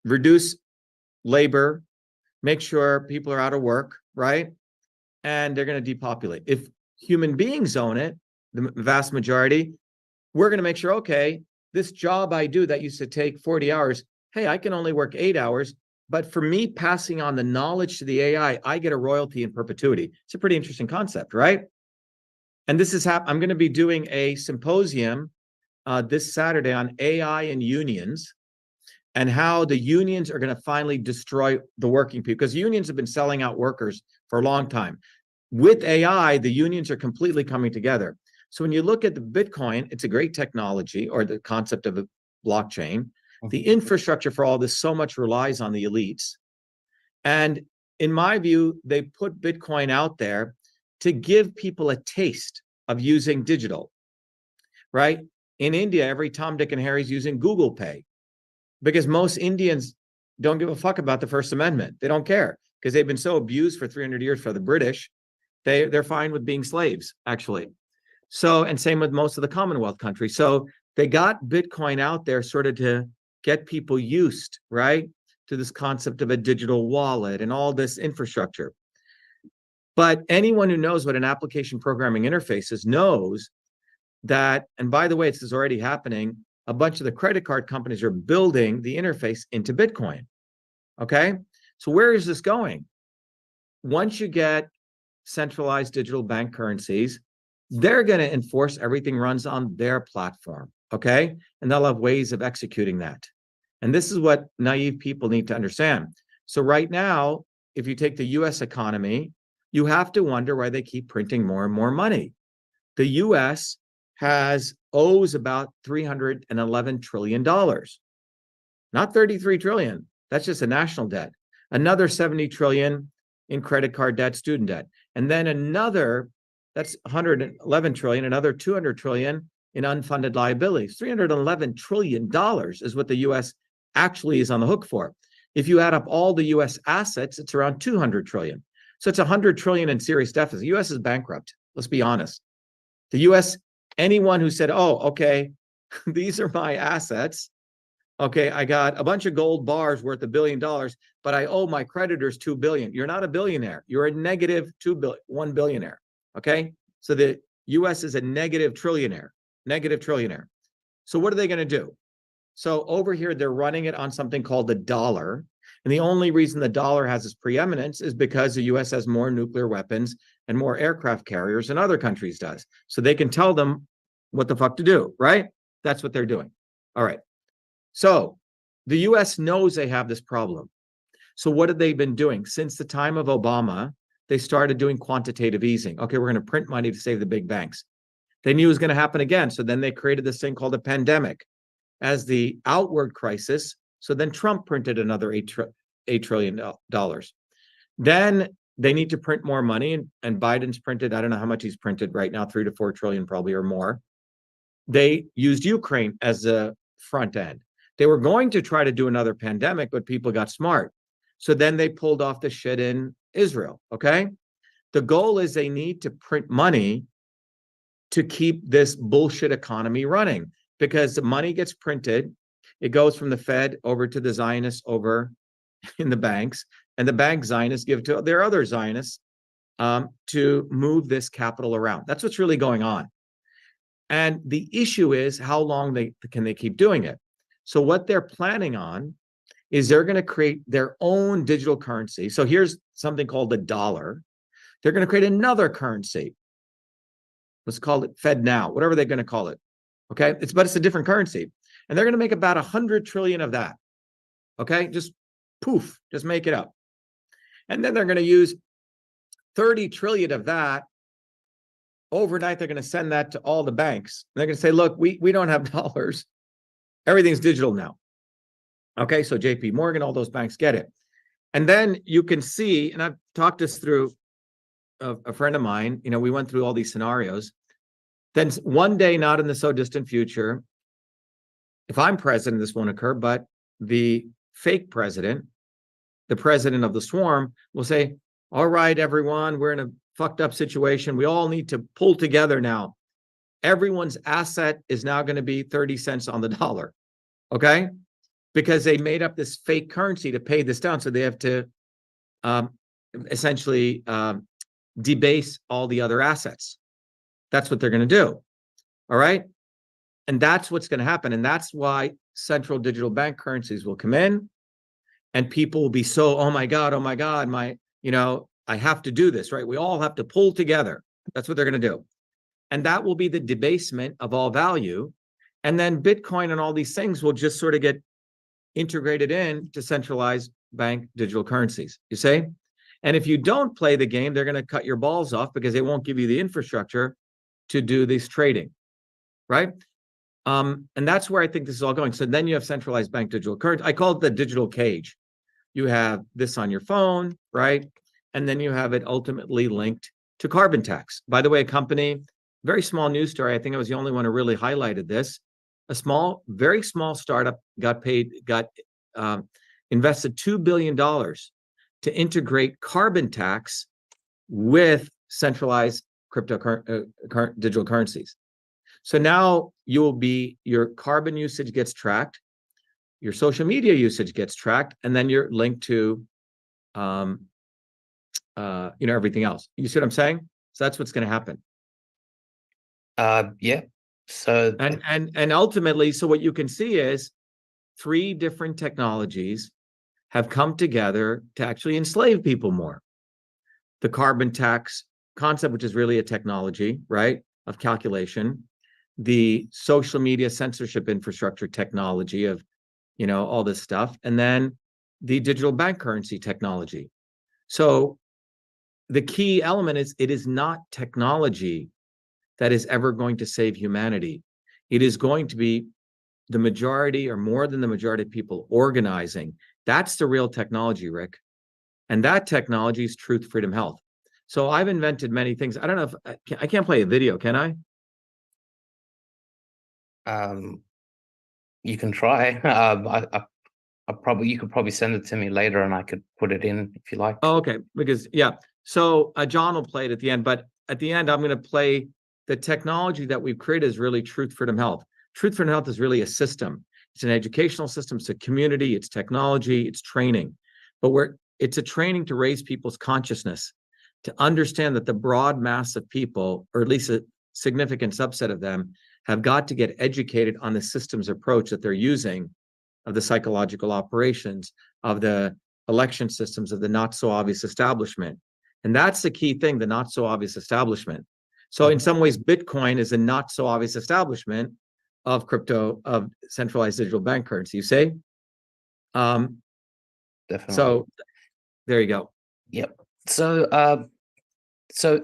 reduce labor, make sure people are out of work, right? And they're going to depopulate. If human beings own it, the vast majority, we're going to make sure, okay, this job I do that used to take 40 hours, hey, I can only work 8 hours. But for me passing on the knowledge to the AI, I get a royalty in perpetuity. It's a pretty interesting concept, right? And this is I'm going to be doing a symposium this Saturday on AI and unions and how the unions are going to finally destroy the working people, because unions have been selling out workers for a long time. With AI, the unions are completely coming together. So when you look at the Bitcoin, it's a great technology, or the concept of a blockchain. The infrastructure for all this so much relies on the elites. And in my view, they put Bitcoin out there to give people a taste of using digital, right? In India, every Tom, Dick, and Harry is using Google Pay because most Indians don't give a fuck about the First Amendment. They don't care because they've been so abused for 300 years for the British. They're fine with being slaves, actually. So, and same with most of the Commonwealth countries. So they got Bitcoin out there sort of to get people used, right, to this concept of a digital wallet and all this infrastructure. But anyone who knows what an application programming interface is knows that, and by the way, this is already happening, a bunch of the credit card companies are building the interface into Bitcoin. Okay? So where is this going? Once you get centralized digital bank currencies, they're going to enforce everything runs on their platform. Okay? And they'll have ways of executing that. And this is what naive people need to understand. So right now, if you take the US economy, you have to wonder why they keep printing more and more money. The US owes about $311 trillion, not 33 trillion. That's just a national debt. Another 70 trillion in credit card debt, student debt. And then another, that's 111 trillion, another 200 trillion in unfunded liabilities. $311 trillion is what the US actually is on the hook for. If you add up all the US assets, it's around 200 trillion. So it's 100 trillion in serious deficit. The US is bankrupt. Let's be honest. The US, anyone who said, oh, okay, these are my assets. Okay, I got a bunch of gold bars worth $1 billion, but I owe my creditors $2 billion. You're not a billionaire. You're a negative $1 billionaire. Okay, so the US is a negative trillionaire. So what are they going to do? So over here, they're running it on something called the dollar. And the only reason the dollar has its preeminence is because the US has more nuclear weapons and more aircraft carriers than other countries does. So they can tell them what the fuck to do, right? That's what they're doing. All right. So the US knows they have this problem. So what have they been doing? Since the time of Obama, they started doing quantitative easing. Okay, we're going to print money to save the big banks. They knew it was going to happen again. So then they created this thing called a pandemic as the outward crisis. So then Trump printed another $8 trillion. Then they need to print more money, and Biden's printed, I don't know how much he's printed right now, 3 to 4 trillion probably or more. They used Ukraine as a front end. They were going to try to do another pandemic, but people got smart. So then they pulled off the shit in Israel, okay? The goal is they need to print money to keep this bullshit economy running, because the money gets printed, it goes from the Fed over to the Zionists over in the banks, and the bank Zionists give to their other Zionists to move this capital around. That's what's really going on. And the issue is how long can they keep doing it? So what they're planning on is they're going to create their own digital currency. So here's something called the dollar. They're going to create another currency. Let's call it Fed Now, whatever they're going to call it. Okay, but it's a different currency. And they're going to make about 100 trillion of that. Okay, just poof, just make it up. And then they're going to use 30 trillion of that. Overnight, they're going to send that to all the banks. And they're going to say, look, we don't have dollars. Everything's digital now. Okay, so JP Morgan, all those banks get it. And then you can see, and I've talked this through a friend of mine, we went through all these scenarios. Then one day, not in the so distant future, if I'm president, this won't occur, but the fake president, the president of the swarm, will say, all right, everyone, we're in a fucked up situation. We all need to pull together now. Everyone's asset is now going to be 30 cents on the dollar. Okay? Because they made up this fake currency to pay this down. So they have to essentially debase all the other assets. That's what they're going to do. All right? And that's what's going to happen. And that's why central digital bank currencies will come in, and people will be so, oh my God, I have to do this, right? We all have to pull together. That's what they're going to do. And that will be the debasement of all value. And then Bitcoin and all these things will just sort of get integrated in to centralized bank digital currencies, you see? And if you don't play the game, they're going to cut your balls off because they won't give you the infrastructure to do this trading, right? And that's where I think this is all going. So then you have centralized bank digital currency. I call it the digital cage. You have this on your phone, right? And then you have it ultimately linked to carbon tax. By the way, a company, very small news story, I think I was the only one who really highlighted this. A small, very small startup invested $2 billion to integrate carbon tax with centralized digital currencies. So now your carbon usage gets tracked, your social media usage gets tracked, and then you're linked to, everything else. You see what I'm saying? So that's what's going to happen. Yeah. So and ultimately, so what you can see is 3 different technologies have come together to actually enslave people more. The carbon tax concept, which is really a technology, right, of calculation. The social media censorship infrastructure technology of, all this stuff. And then the digital bank currency technology. So the key element is it is not technology that is ever going to save humanity. It is going to be the majority or more than the majority of people organizing. That's the real technology, Rick. And that technology is truth, freedom, health. So I've invented many things. I don't know if I can't play a video, can I? You can try. You could probably send it to me later, and I could put it in if you like. Oh, okay. Because so John will play it at the end, but at the end I'm going to play the technology that we've created is really truth, freedom, health. Truth, freedom, health is really a system. It's an educational system. It's a community. It's technology. It's training. But it's a training to raise people's consciousness, to understand that the broad mass of people, or at least a significant subset of them, have got to get educated on the systems approach that they're using of the psychological operations, of the election systems, of the not so obvious establishment. And that's the key thing, the not so obvious establishment. So in some ways, Bitcoin is a not so obvious establishment of crypto, of centralized digital bank currency, you say? Definitely. So there you go. Yep. So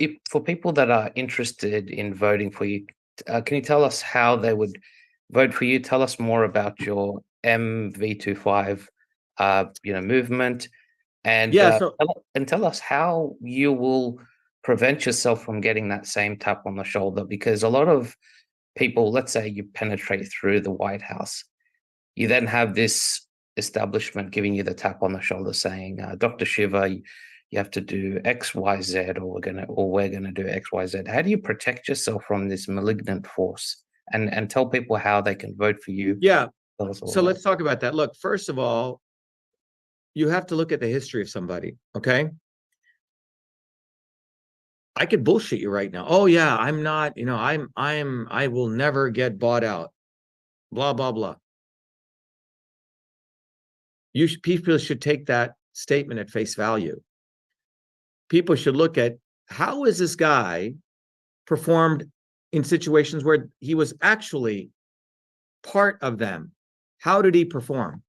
if for people that are interested in voting for you, can you tell us how they would vote for you? Tell us more about your MV25 movement, and tell us how you will prevent yourself from getting that same tap on the shoulder, because a lot of people, let's say you penetrate through the White House, you then have this establishment giving you the tap on the shoulder saying, Dr. Shiva, you have to do X, Y, Z, or we're gonna do X, Y, Z. How do you protect yourself from this malignant force, and tell people how they can vote for you? Yeah. So let's talk about that. Look, first of all, you have to look at the history of somebody, okay? I could bullshit you right now. Oh yeah, I'm not, I will never get bought out. Blah, blah, blah. People should take that statement at face value. People should look at how is this guy performed in situations where he was actually part of them. How did he perform?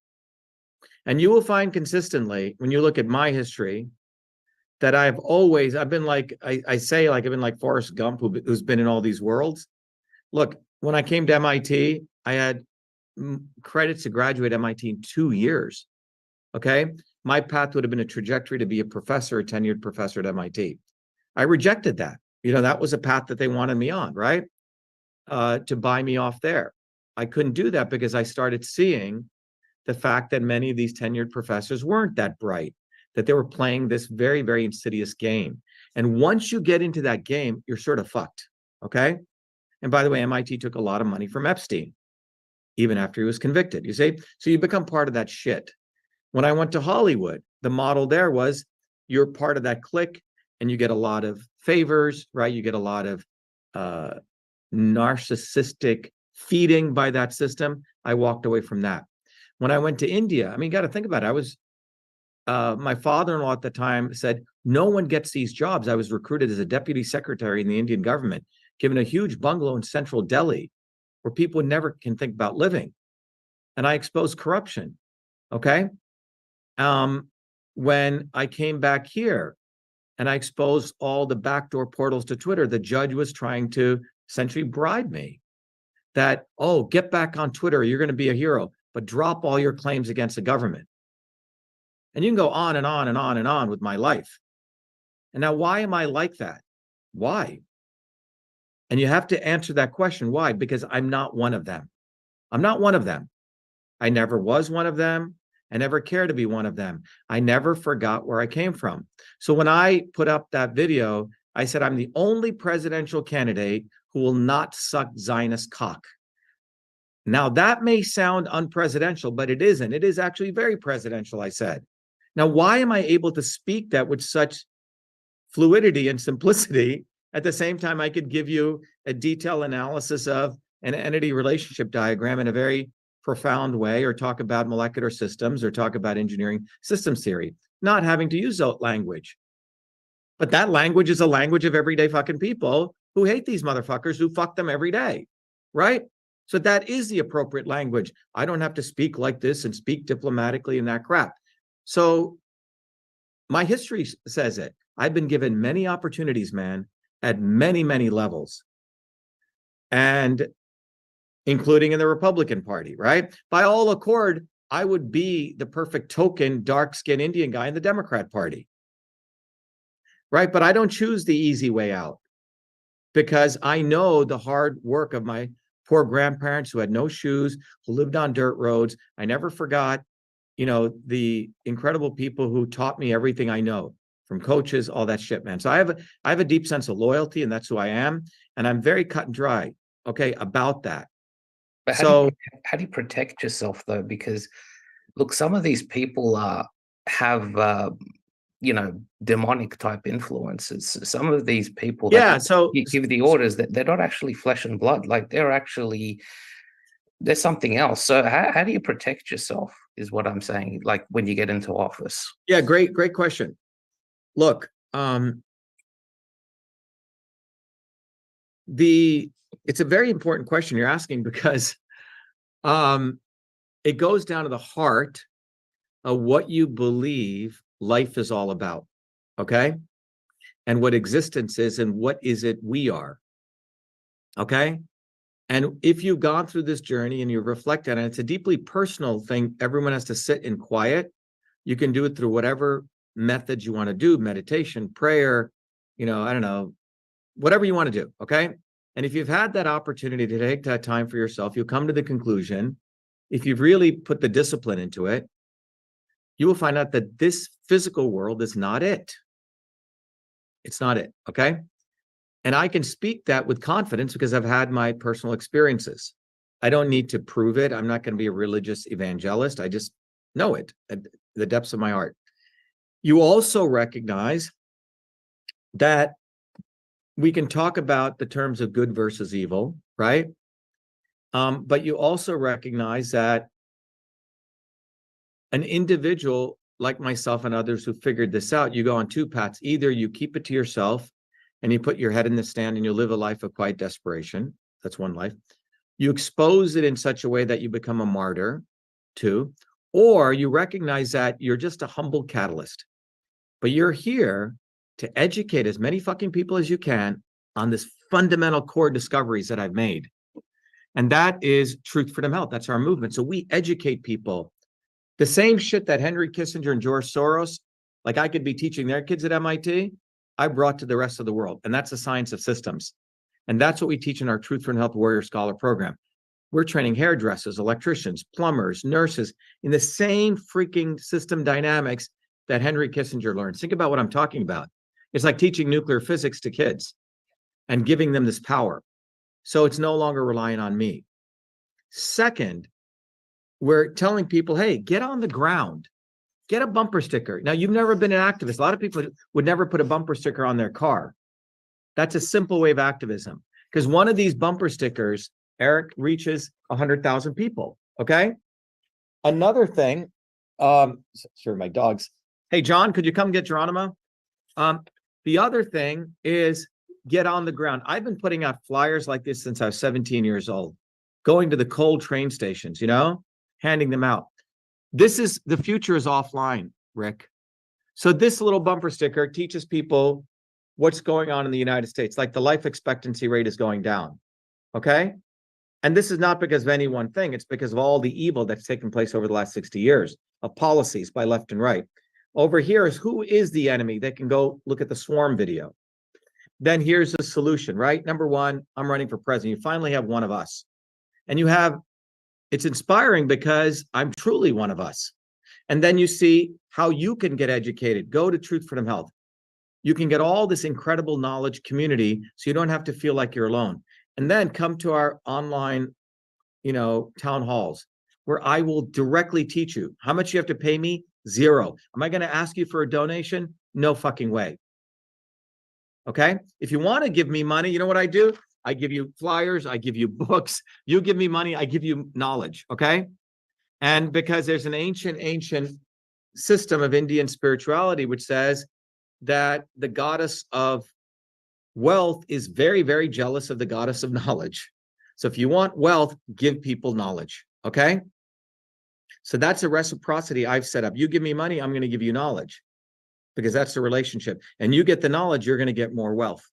And you will find consistently, when you look at my history, that I've been like, I say like I've been like Forrest Gump, who's been in all these worlds. Look, when I came to MIT, I had credits to graduate MIT in 2 years. Okay. My path would have been a trajectory to be a professor, a tenured professor at MIT. I rejected that. That was a path that they wanted me on, right? To buy me off there. I couldn't do that because I started seeing the fact that many of these tenured professors weren't that bright, that they were playing this very, very insidious game. And once you get into that game, you're sort of fucked, okay? And by the way, MIT took a lot of money from Epstein, even after he was convicted, you see? So you become part of that shit. When I went to Hollywood, the model there was you're part of that clique and you get a lot of favors, right? You get a lot of narcissistic feeding by that system. I walked away from that. When I went to India, you got to think about it. I was, my father-in-law at the time said, no one gets these jobs. I was recruited as a deputy secretary in the Indian government, given a huge bungalow in central Delhi where people never can think about living. And I exposed corruption, okay? When I came back here and I exposed all the backdoor portals to Twitter, the judge was trying to essentially bribed me that, oh, get back on Twitter, you're going to be a hero, but drop all your claims against the government. And you can go on and on and on and on with my life. And now, why am I like that? Why? And you have to answer that question. Why? Because I'm not one of them. I'm not one of them. I never was one of them. I never cared to be one of them. I never forgot where I came from. So when I put up that video, I said, I'm the only presidential candidate who will not suck Zionist cock. Now, that may sound unpresidential, but it isn't. It is actually very presidential, I said. Now, why am I able to speak that with such fluidity and simplicity? At the same time, I could give you a detailed analysis of an entity relationship diagram in a very profound way, or talk about molecular systems, or talk about engineering systems theory, not having to use that language. But that language is a language of everyday fucking people who hate these motherfuckers who fuck them every day, right? So that is the appropriate language. I don't have to speak like this and speak diplomatically and that crap. So my history says it. I've been given many opportunities, man, at many, many levels, and including in the Republican Party, right? By all accord, I would be the perfect token dark-skinned Indian guy in the Democrat Party, right? But I don't choose the easy way out, because I know the hard work of my poor grandparents who had no shoes, who lived on dirt roads. I never forgot, you know, the incredible people who taught me everything I know, from coaches, all that shit, man. So I have a deep sense of loyalty, and that's who I am. And I'm very cut and dry, okay, about that. But So how do you protect yourself though? Because look, some of these people have demonic type influences. Some of these people that yeah, so give the orders, that they're not actually flesh and blood. Like there's something else. So how do you protect yourself is what I'm saying, like when you get into office. yeah, great question. Look, it's a very important question you're asking, because it goes down to the heart of what you believe life is all about, okay? And what existence is, and what is it we are, okay? And if you've gone through this journey and you've reflected, and it's a deeply personal thing, everyone has to sit in quiet. You can do it through whatever methods you want to do, meditation, prayer, I don't know, whatever you want to do, okay? And if you've had that opportunity to take that time for yourself, you'll come to the conclusion, if you've really put the discipline into it, you will find out that this physical world is not it. It's not it, okay? And I can speak that with confidence because I've had my personal experiences. I don't need to prove it. I'm not going to be a religious evangelist. I just know it at the depths of my heart. You also recognize that we can talk about the terms of good versus evil, right? But you also recognize that an individual like myself and others who figured this out, you go on two paths. Either you keep it to yourself and you put your head in the sand and you live a life of quiet desperation. That's one life. You expose it in such a way that you become a martyr, two, or you recognize that you're just a humble catalyst, but you're here to educate as many fucking people as you can on this fundamental core discoveries that I've made. And that is Truth, Freedom, Health. That's our movement. So we educate people. The same shit that Henry Kissinger and George Soros, like I could be teaching their kids at MIT, I brought to the rest of the world. And that's the science of systems. And that's what we teach in our Truth, Freedom, Health Warrior Scholar program. We're training hairdressers, electricians, plumbers, nurses in the same freaking system dynamics that Henry Kissinger learned. Think about what I'm talking about. It's like teaching nuclear physics to kids and giving them this power. So it's no longer relying on me. Second, we're telling people, hey, get on the ground, get a bumper sticker. Now, you've never been an activist. A lot of people would never put a bumper sticker on their car. That's a simple way of activism, because one of these bumper stickers, Eric, reaches 100,000 people, okay? Another thing, sorry, my dogs. Hey, John, could you come get Geronimo? The other thing is get on the ground. I've been putting out flyers like this since I was 17 years old, going to the cold train stations, handing them out. The future is offline, Rick. So this little bumper sticker teaches people what's going on in the United States. Like the life expectancy rate is going down. Okay. And this is not because of any one thing. It's because of all the evil that's taken place over the last 60 years of policies by left and right. Over here is who is the enemy. They can go look at the swarm video. Then here's the solution, right? Number one, I'm running for president. You finally have one of us. And you have, it's inspiring because I'm truly one of us. And then you see how you can get educated. Go to Truth, Freedom, Health. You can get all this incredible knowledge community so you don't have to feel like you're alone. And then come to our online, town halls where I will directly teach you. How much you have to pay me? Zero. Am I going to ask you for a donation? No fucking way. Okay. If you want to give me money, you know what I do? I give you flyers. I give you books. You give me money. I give you knowledge. Okay. And because there's an ancient system of Indian spirituality, which says that the goddess of wealth is very, very jealous of the goddess of knowledge. So if you want wealth, give people knowledge. Okay. So that's a reciprocity I've set up. You give me money, I'm going to give you knowledge, because that's the relationship. And you get the knowledge, you're going to get more wealth.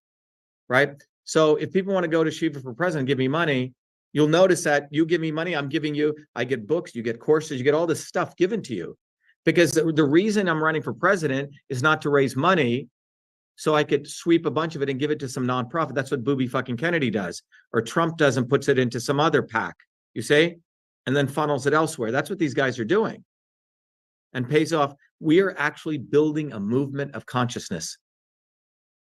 Right. So if people want to go to Shiva for president, give me money, you'll notice that you give me money, I'm giving you, I get books, you get courses, you get all this stuff given to you. Because the reason I'm running for president is not to raise money so I could sweep a bunch of it and give it to some nonprofit. That's what Booby fucking Kennedy does, or Trump does and puts it into some other PAC, you see, and then funnels it elsewhere. That's what these guys are doing and pays off. We are actually building a movement of consciousness,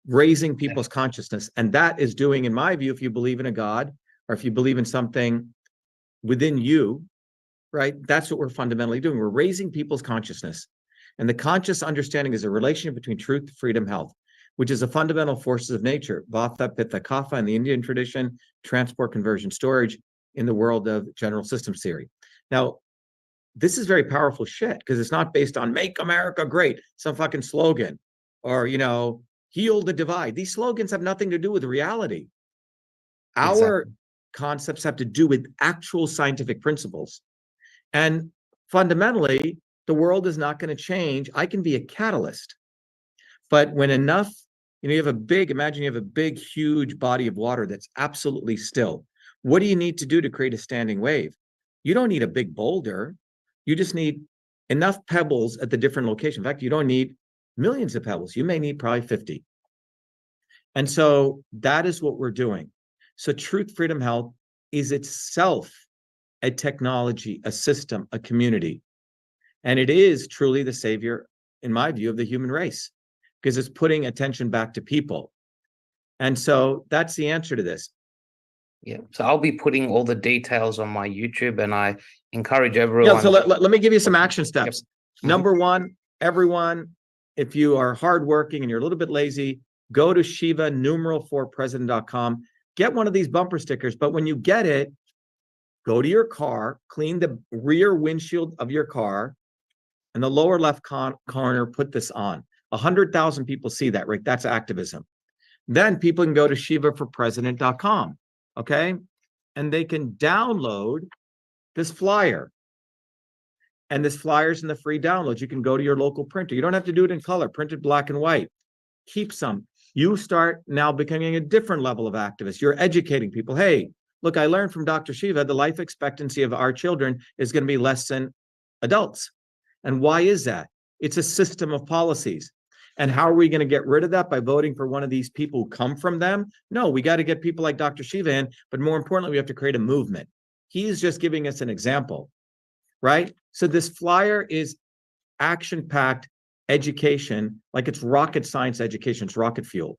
raising people's consciousness. And that is doing, in my view, if you believe in a God or if you believe in something within you, right? That's what we're fundamentally doing. We're raising people's consciousness. And the conscious understanding is a relationship between truth, freedom, health, which is a fundamental forces of nature, Vata, Pitta, Kapha in the Indian tradition, transport, conversion, storage in the world of general systems theory. Now, this is very powerful shit because it's not based on make America great, some fucking slogan, or, heal the divide. These slogans have nothing to do with reality. Our concepts have to do with actual scientific principles. And fundamentally, the world is not going to change. I can be a catalyst. But when enough, you have imagine you have a big, huge body of water that's absolutely still. What do you need to do to create a standing wave? You don't need a big boulder. You just need enough pebbles at the different locations. In fact, you don't need millions of pebbles. You may need probably 50. And so that is what we're doing. So Truth, Freedom, Health is itself a technology, a system, a community. And it is truly the savior, in my view, of the human race, because it's putting attention back to people. And so that's the answer to this. Yeah. So I'll be putting all the details on my YouTube, and I encourage everyone. Yeah, so let me give you some action steps. Yep. Number one, everyone, if you are hardworking and you're a little bit lazy, go to Shiva #4president.com, get one of these bumper stickers. But when you get it, go to your car, clean the rear windshield of your car, and the lower left corner, put this on. 100,000 people see that, right? That's activism. Then people can go to shivaforpresident.com, okay? And they can download this flyer. And this flyer's in the free downloads. You can go to your local printer. You don't have to do it in color, print it black and white. Keep some. You start now becoming a different level of activist. You're educating people. Hey, look, I learned from Dr. Shiva, the life expectancy of our children is going to be less than adults. And why is that? It's a system of policies. And how are we going to get rid of that? By voting for one of these people who come from them? No, we got to get people like Dr. Shiva in, but more importantly, we have to create a movement. He's just giving us an example, right? So this flyer is action-packed education, like it's rocket science education, it's rocket fuel.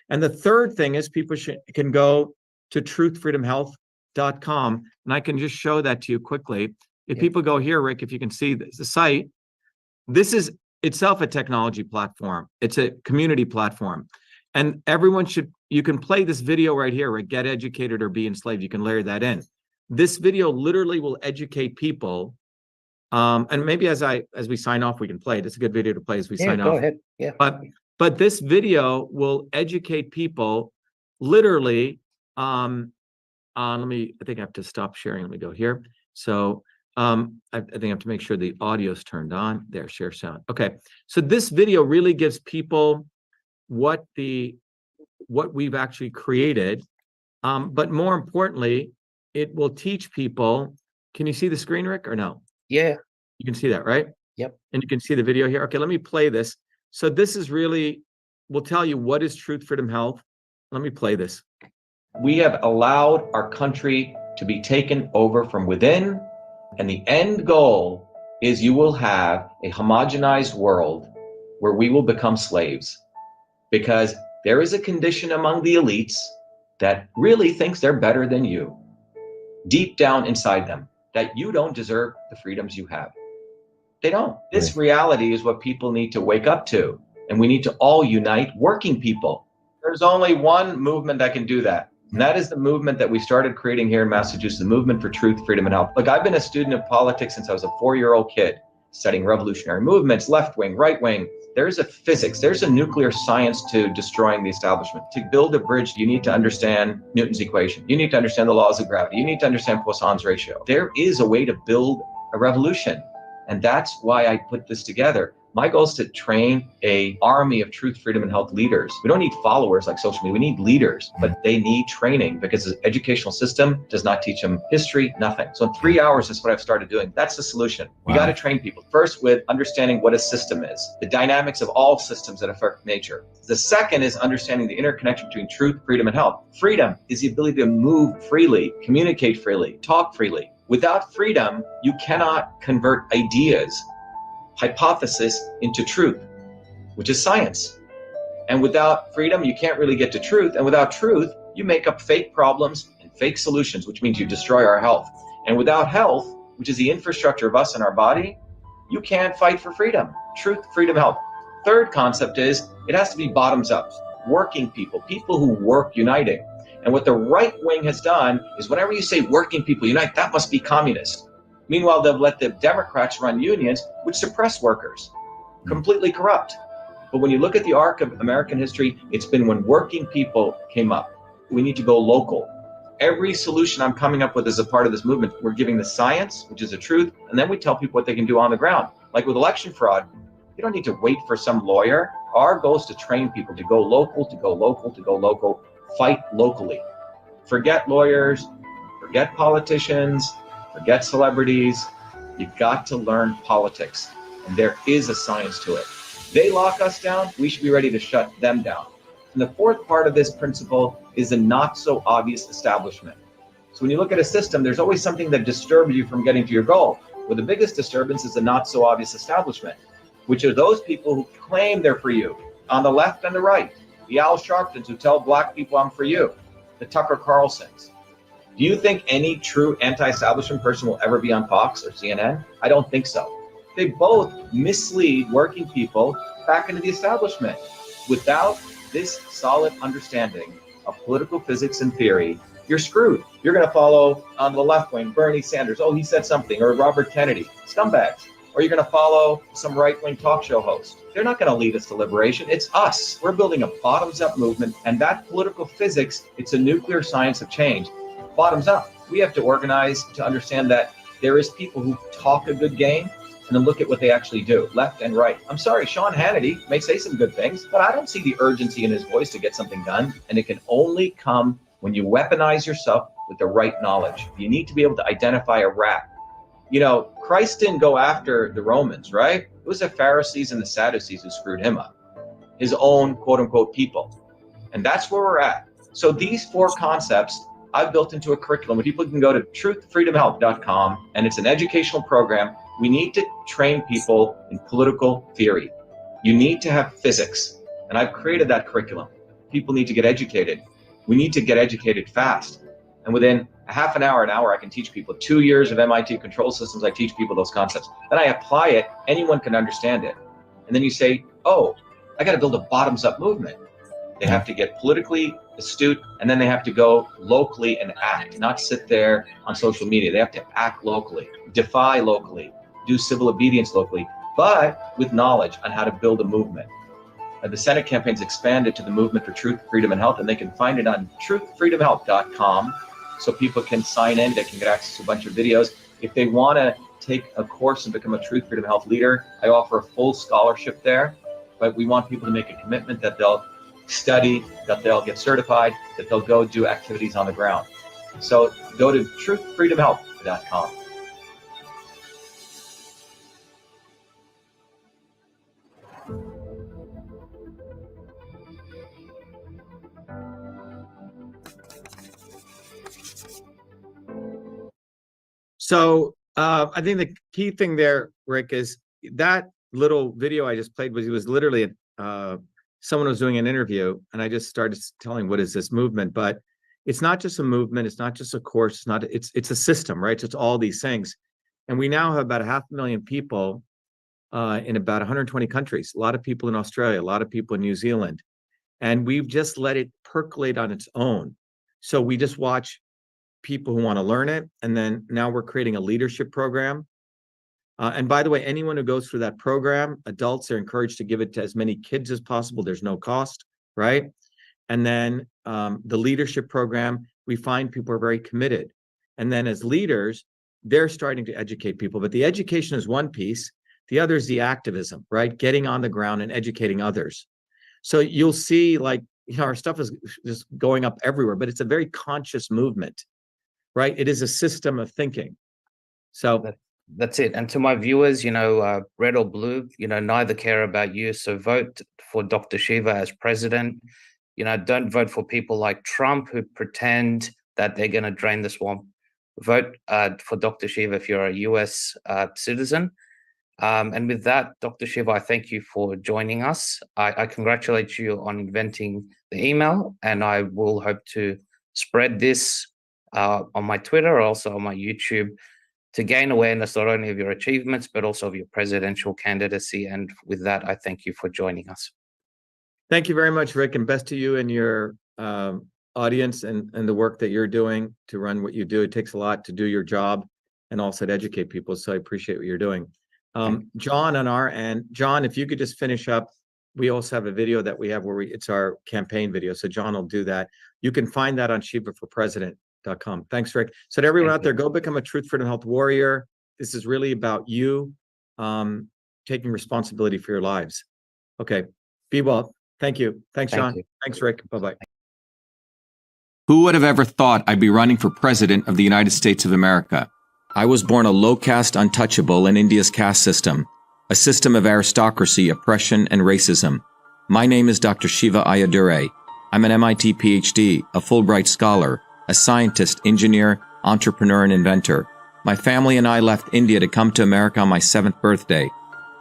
And the third thing is people can go to truthfreedomhealth.com, and I can just show that to you quickly. If people go here, Rick, if you can see this, the site, this is itself a technology platform. It's a community platform. And everyone you can play this video right here, right? Get educated or be enslaved. You can layer that in. This video literally will educate people. And maybe as we sign off, we can play it. It's a good video to play as we sign off. Go ahead. Yeah. But this video will educate people literally. I think I have to stop sharing. Let me go here. So I think I have to make sure the audio's turned on. There, share sound. Okay. So this video really gives people what we've actually created. But more importantly, it will teach people. Can you see the screen, Rick, or no? Yeah. You can see that, right? Yep. And you can see the video here. Okay, let me play this. So this is really, will tell you what is truth, freedom, health. Let me play this. We have allowed our country to be taken over from within, and the end goal is you will have a homogenized world where we will become slaves, because there is a condition among the elites that really thinks they're better than you, deep down inside them, that you don't deserve the freedoms you have. They don't. This reality is what people need to wake up to, and we need to all unite, working people. There's only one movement that can do that, and that is the movement that we started creating here in Massachusetts, the movement for truth, freedom, and health. Look, I've been a student of politics since I was a 4-year-old kid, studying revolutionary movements, left wing, right wing. There's a physics, there's a nuclear science to destroying the establishment. To build a bridge, you need to understand Newton's equation. You need to understand the laws of gravity. You need to understand Poisson's ratio. There is a way to build a revolution. And that's why I put this together. My goal is to train an army of truth, freedom, and health leaders. We don't need followers like social media. We need leaders, but they need training because the educational system does not teach them history, nothing. So in 3 hours, that's what I've started doing. That's the solution. We got to train people first with understanding what a system is, the dynamics of all systems that affect nature. The second is understanding the interconnection between truth, freedom, and health. Freedom is the ability to move freely, communicate freely, talk freely. Without freedom, you cannot convert ideas, hypothesis into truth, which is science. And without freedom, you can't really get to truth. And without truth, you make up fake problems and fake solutions, which means you destroy our health. And without health, which is the infrastructure of us and our body, you can't fight for freedom. Truth, freedom, health. Third concept is it has to be bottoms up, working people, people who work uniting. And what the right wing has done is whenever you say working people unite, that must be communist. Meanwhile, they'll let the Democrats run unions, which suppress workers, completely corrupt. But when you look at the arc of American history, it's been when working people came up. We need to go local. Every solution I'm coming up with as a part of this movement, we're giving the science, which is the truth, and then we tell people what they can do on the ground. Like with election fraud, you don't need to wait for some lawyer. Our goal is to train people to go local, to go local, to go local, fight locally. Forget lawyers, forget politicians, forget celebrities. You've got to learn politics, and there is a science to it. They lock us down, we should be ready to shut them down. And the fourth part of this principle is the not so obvious establishment. So when you look at a system, there's always something that disturbs you from getting to your goal. Well, the biggest disturbance is the not so obvious establishment, which are those people who claim they're for you, on the left and the right. The Al Sharptons who tell black people I'm for you, the Tucker Carlsons. Do you think any true anti-establishment person will ever be on Fox or CNN? I don't think so. They both mislead working people back into the establishment. Without this solid understanding of political physics and theory, you're screwed. You're going to follow on the left wing, Bernie Sanders. Oh, he said something, or Robert Kennedy, scumbags. Or you're going to follow some right-wing talk show host. They're not going to lead us to liberation. It's us. We're building a bottoms-up movement, and that political physics, it's a nuclear science of change. Bottoms up. We have to organize to understand that there is people who talk a good game and then look at what they actually do, left and right. I'm sorry, Sean Hannity may say some good things, but I don't see the urgency in his voice to get something done. And it can only come when you weaponize yourself with the right knowledge. You need to be able to identify a rat. You know, Christ didn't go after the Romans, right? It was the Pharisees and the Sadducees who screwed him up, his own quote unquote people. And that's where we're at. So these four concepts I've built into a curriculum where people can go to truthfreedomhealth.com, and it's an educational program. We need to train people in political theory. You need to have physics, and I've created that curriculum. People need to get educated. We need to get educated fast. And within a half an hour, I can teach people. 2 years of MIT control systems, I teach people those concepts. Then I apply it, anyone can understand it. And then you say, oh, I got to build a bottoms-up movement. They have to get politically astute, and then they have to go locally and act, not sit there on social media. They have to act locally, defy locally, do civil obedience locally, but with knowledge on how to build a movement. The Senate campaign's expanded to the movement for truth, freedom, and health, and they can find it on truthfreedomhealth.com. So people can sign in, they can get access to a bunch of videos. If they want to take a course and become a truth, freedom, health leader, I offer a full scholarship there, but we want people to make a commitment that they'll study, that they'll get certified, that they'll go do activities on the ground. So go to truthfreedomhealth.com. So I think the key thing there, Rick, is that little video I just played was literally someone was doing an interview, and I just started telling what is this movement. But it's not just a movement, it's not just a course, it's a system, right? So it's all these things. And we now have about 500,000 people in about 120 countries, a lot of people in Australia, a lot of people in New Zealand. And we've just let it percolate on its own. So we just watch people who want to learn it. And then now we're creating a leadership program. And by the way, anyone who goes through that program, adults are encouraged to give it to as many kids as possible. There's no cost, right? And then the leadership program, we find people are very committed. And then as leaders, they're starting to educate people. But the education is one piece. The other is the activism, right? Getting on the ground and educating others. So you'll see, like, our stuff is just going up everywhere, but it's a very conscious movement, right? It is a system of thinking. So that's it. And to my viewers, red or blue, neither care about you. So vote for Dr. Shiva as president. Don't vote for people like Trump who pretend that they're going to drain the swamp. Vote for Dr. Shiva if you're a US citizen. And with that, Dr. Shiva, I thank you for joining us. I congratulate you on inventing the email, and I will hope to spread this on my Twitter, also on my YouTube, to gain awareness not only of your achievements, but also of your presidential candidacy. And with that, I thank you for joining us. Thank you very much, Rick, and best to you and your audience and the work that you're doing to run what you do. It takes a lot to do your job and also to educate people. So I appreciate what you're doing. John, on our end, John, if you could just finish up. We also have a video that we have where it's our campaign video. So John will do that. You can find that on shivaforpresident.com. Thanks, Rick. So to everyone out there, go become a Truth, Freedom, Health warrior. This is really about you taking responsibility for your lives. Okay. Be well. Thank you. Thanks, John. Thanks, Rick. Bye-bye. Who would have ever thought I'd be running for president of the United States of America? I was born a low-caste untouchable in India's caste system, a system of aristocracy, oppression, and racism. My name is Dr. Shiva Ayyadurai. I'm an MIT PhD, a Fulbright scholar, a scientist, engineer, entrepreneur, and inventor. My family and I left India to come to America on my 7th birthday.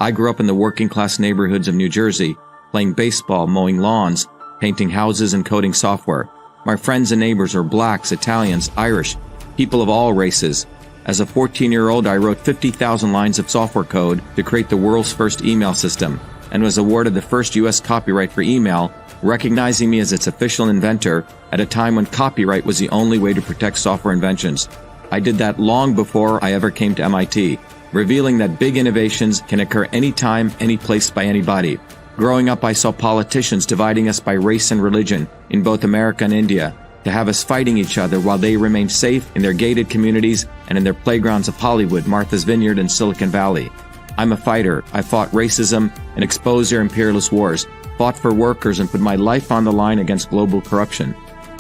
I grew up in the working-class neighborhoods of New Jersey, playing baseball, mowing lawns, painting houses, and coding software. My friends and neighbors are blacks, Italians, Irish, people of all races. As a 14-year-old, I wrote 50,000 lines of software code to create the world's first email system and was awarded the first U.S. copyright for email, recognizing me as its official inventor at a time when copyright was the only way to protect software inventions. I did that long before I ever came to MIT, revealing that big innovations can occur anytime, any place, by anybody. Growing up, I saw politicians dividing us by race and religion in both America and India, to have us fighting each other while they remained safe in their gated communities and in their playgrounds of Hollywood, Martha's Vineyard, and Silicon Valley. I'm a fighter. I fought racism and exposed their imperialist wars, fought for workers, and put my life on the line against global corruption.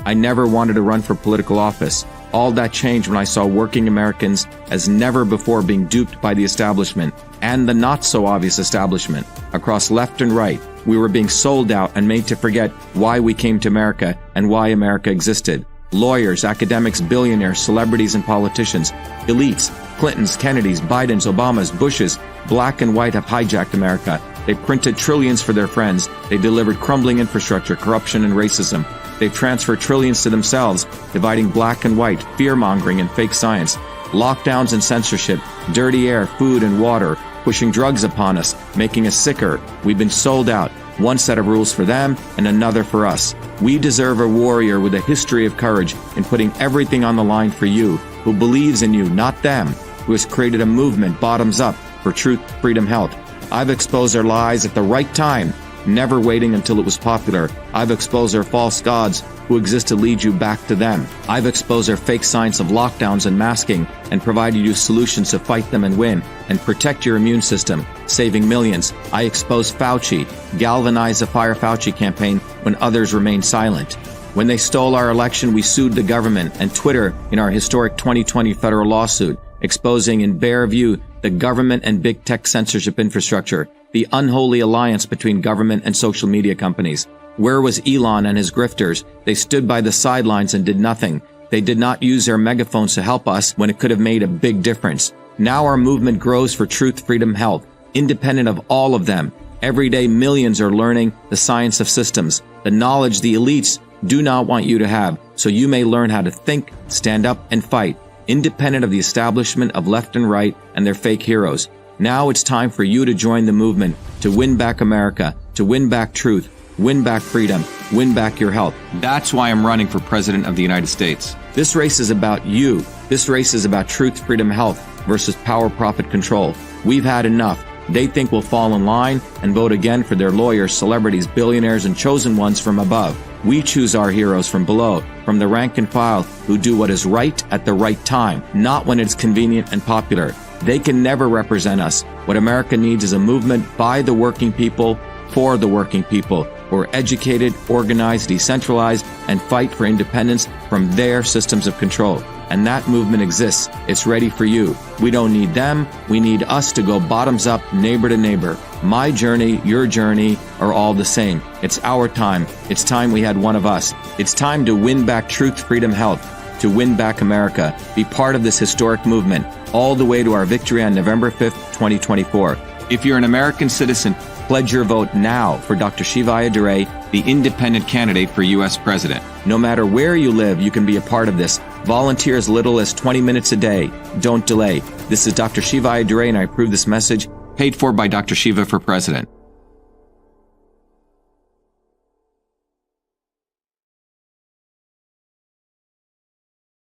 I never wanted to run for political office. All that changed when I saw working Americans as never before being duped by the establishment and the not-so-obvious establishment. Across left and right, we were being sold out and made to forget why we came to America and why America existed. Lawyers, academics, billionaires, celebrities, and politicians, elites, Clintons, Kennedys, Bidens, Obamas, Bushes, black and white have hijacked America. They printed trillions for their friends. They delivered crumbling infrastructure, corruption, and racism. They've transferred trillions to themselves, dividing black and white, fear-mongering, and fake science. Lockdowns and censorship, dirty air, food, and water, pushing drugs upon us, making us sicker. We've been sold out. One set of rules for them and another for us. We deserve a warrior with a history of courage in putting everything on the line for you, who believes in you, not them, who has created a movement bottoms up for truth, freedom, health. I've exposed their lies at the right time, never waiting until it was popular. I've exposed their false gods who exist to lead you back to them. I've exposed their fake science of lockdowns and masking and provided you solutions to fight them and win and protect your immune system, saving millions. I exposed Fauci, galvanized the Fire Fauci campaign when others remained silent. When they stole our election, we sued the government and Twitter in our historic 2020 federal lawsuit, exposing in bare view the government and big tech censorship infrastructure, the unholy alliance between government and social media companies. Where was Elon and his grifters? They stood by the sidelines and did nothing. They did not use their megaphones to help us when it could have made a big difference. Now our movement grows for truth, freedom, health, independent of all of them. Every day, millions are learning the science of systems, the knowledge the elites do not want you to have, so you may learn how to think, stand up, and fight, independent of the establishment of left and right and their fake heroes. Now it's time for you to join the movement, to win back America, to win back truth, win back freedom, win back your health. That's why I'm running for President of the United States. This race is about you. This race is about truth, freedom, health versus power, profit, control. We've had enough. They think we'll fall in line and vote again for their lawyers, celebrities, billionaires, and chosen ones from above. We choose our heroes from below, from the rank and file, who do what is right at the right time, not when it's convenient and popular. They can never represent us. What America needs is a movement by the working people, for the working people, who are educated, organized, decentralized, and fight for independence from their systems of control. And that movement exists. It's ready for you. We don't need them. We need us to go bottoms up, neighbor to neighbor. My journey, your journey are all the same. It's our time. It's time we had one of us. It's time to win back truth, freedom, health, to win back America. Be part of this historic movement, all the way to our victory on November 5th, 2024. If you're an American citizen, pledge your vote now for Dr. Shiva Ayyadurai, the independent candidate for U.S. President. No matter where you live, you can be a part of this. Volunteer as little as 20 minutes a day. Don't delay. This is Dr. Shiva Ayyadurai, and I approve this message, paid for by Dr. Shiva for President.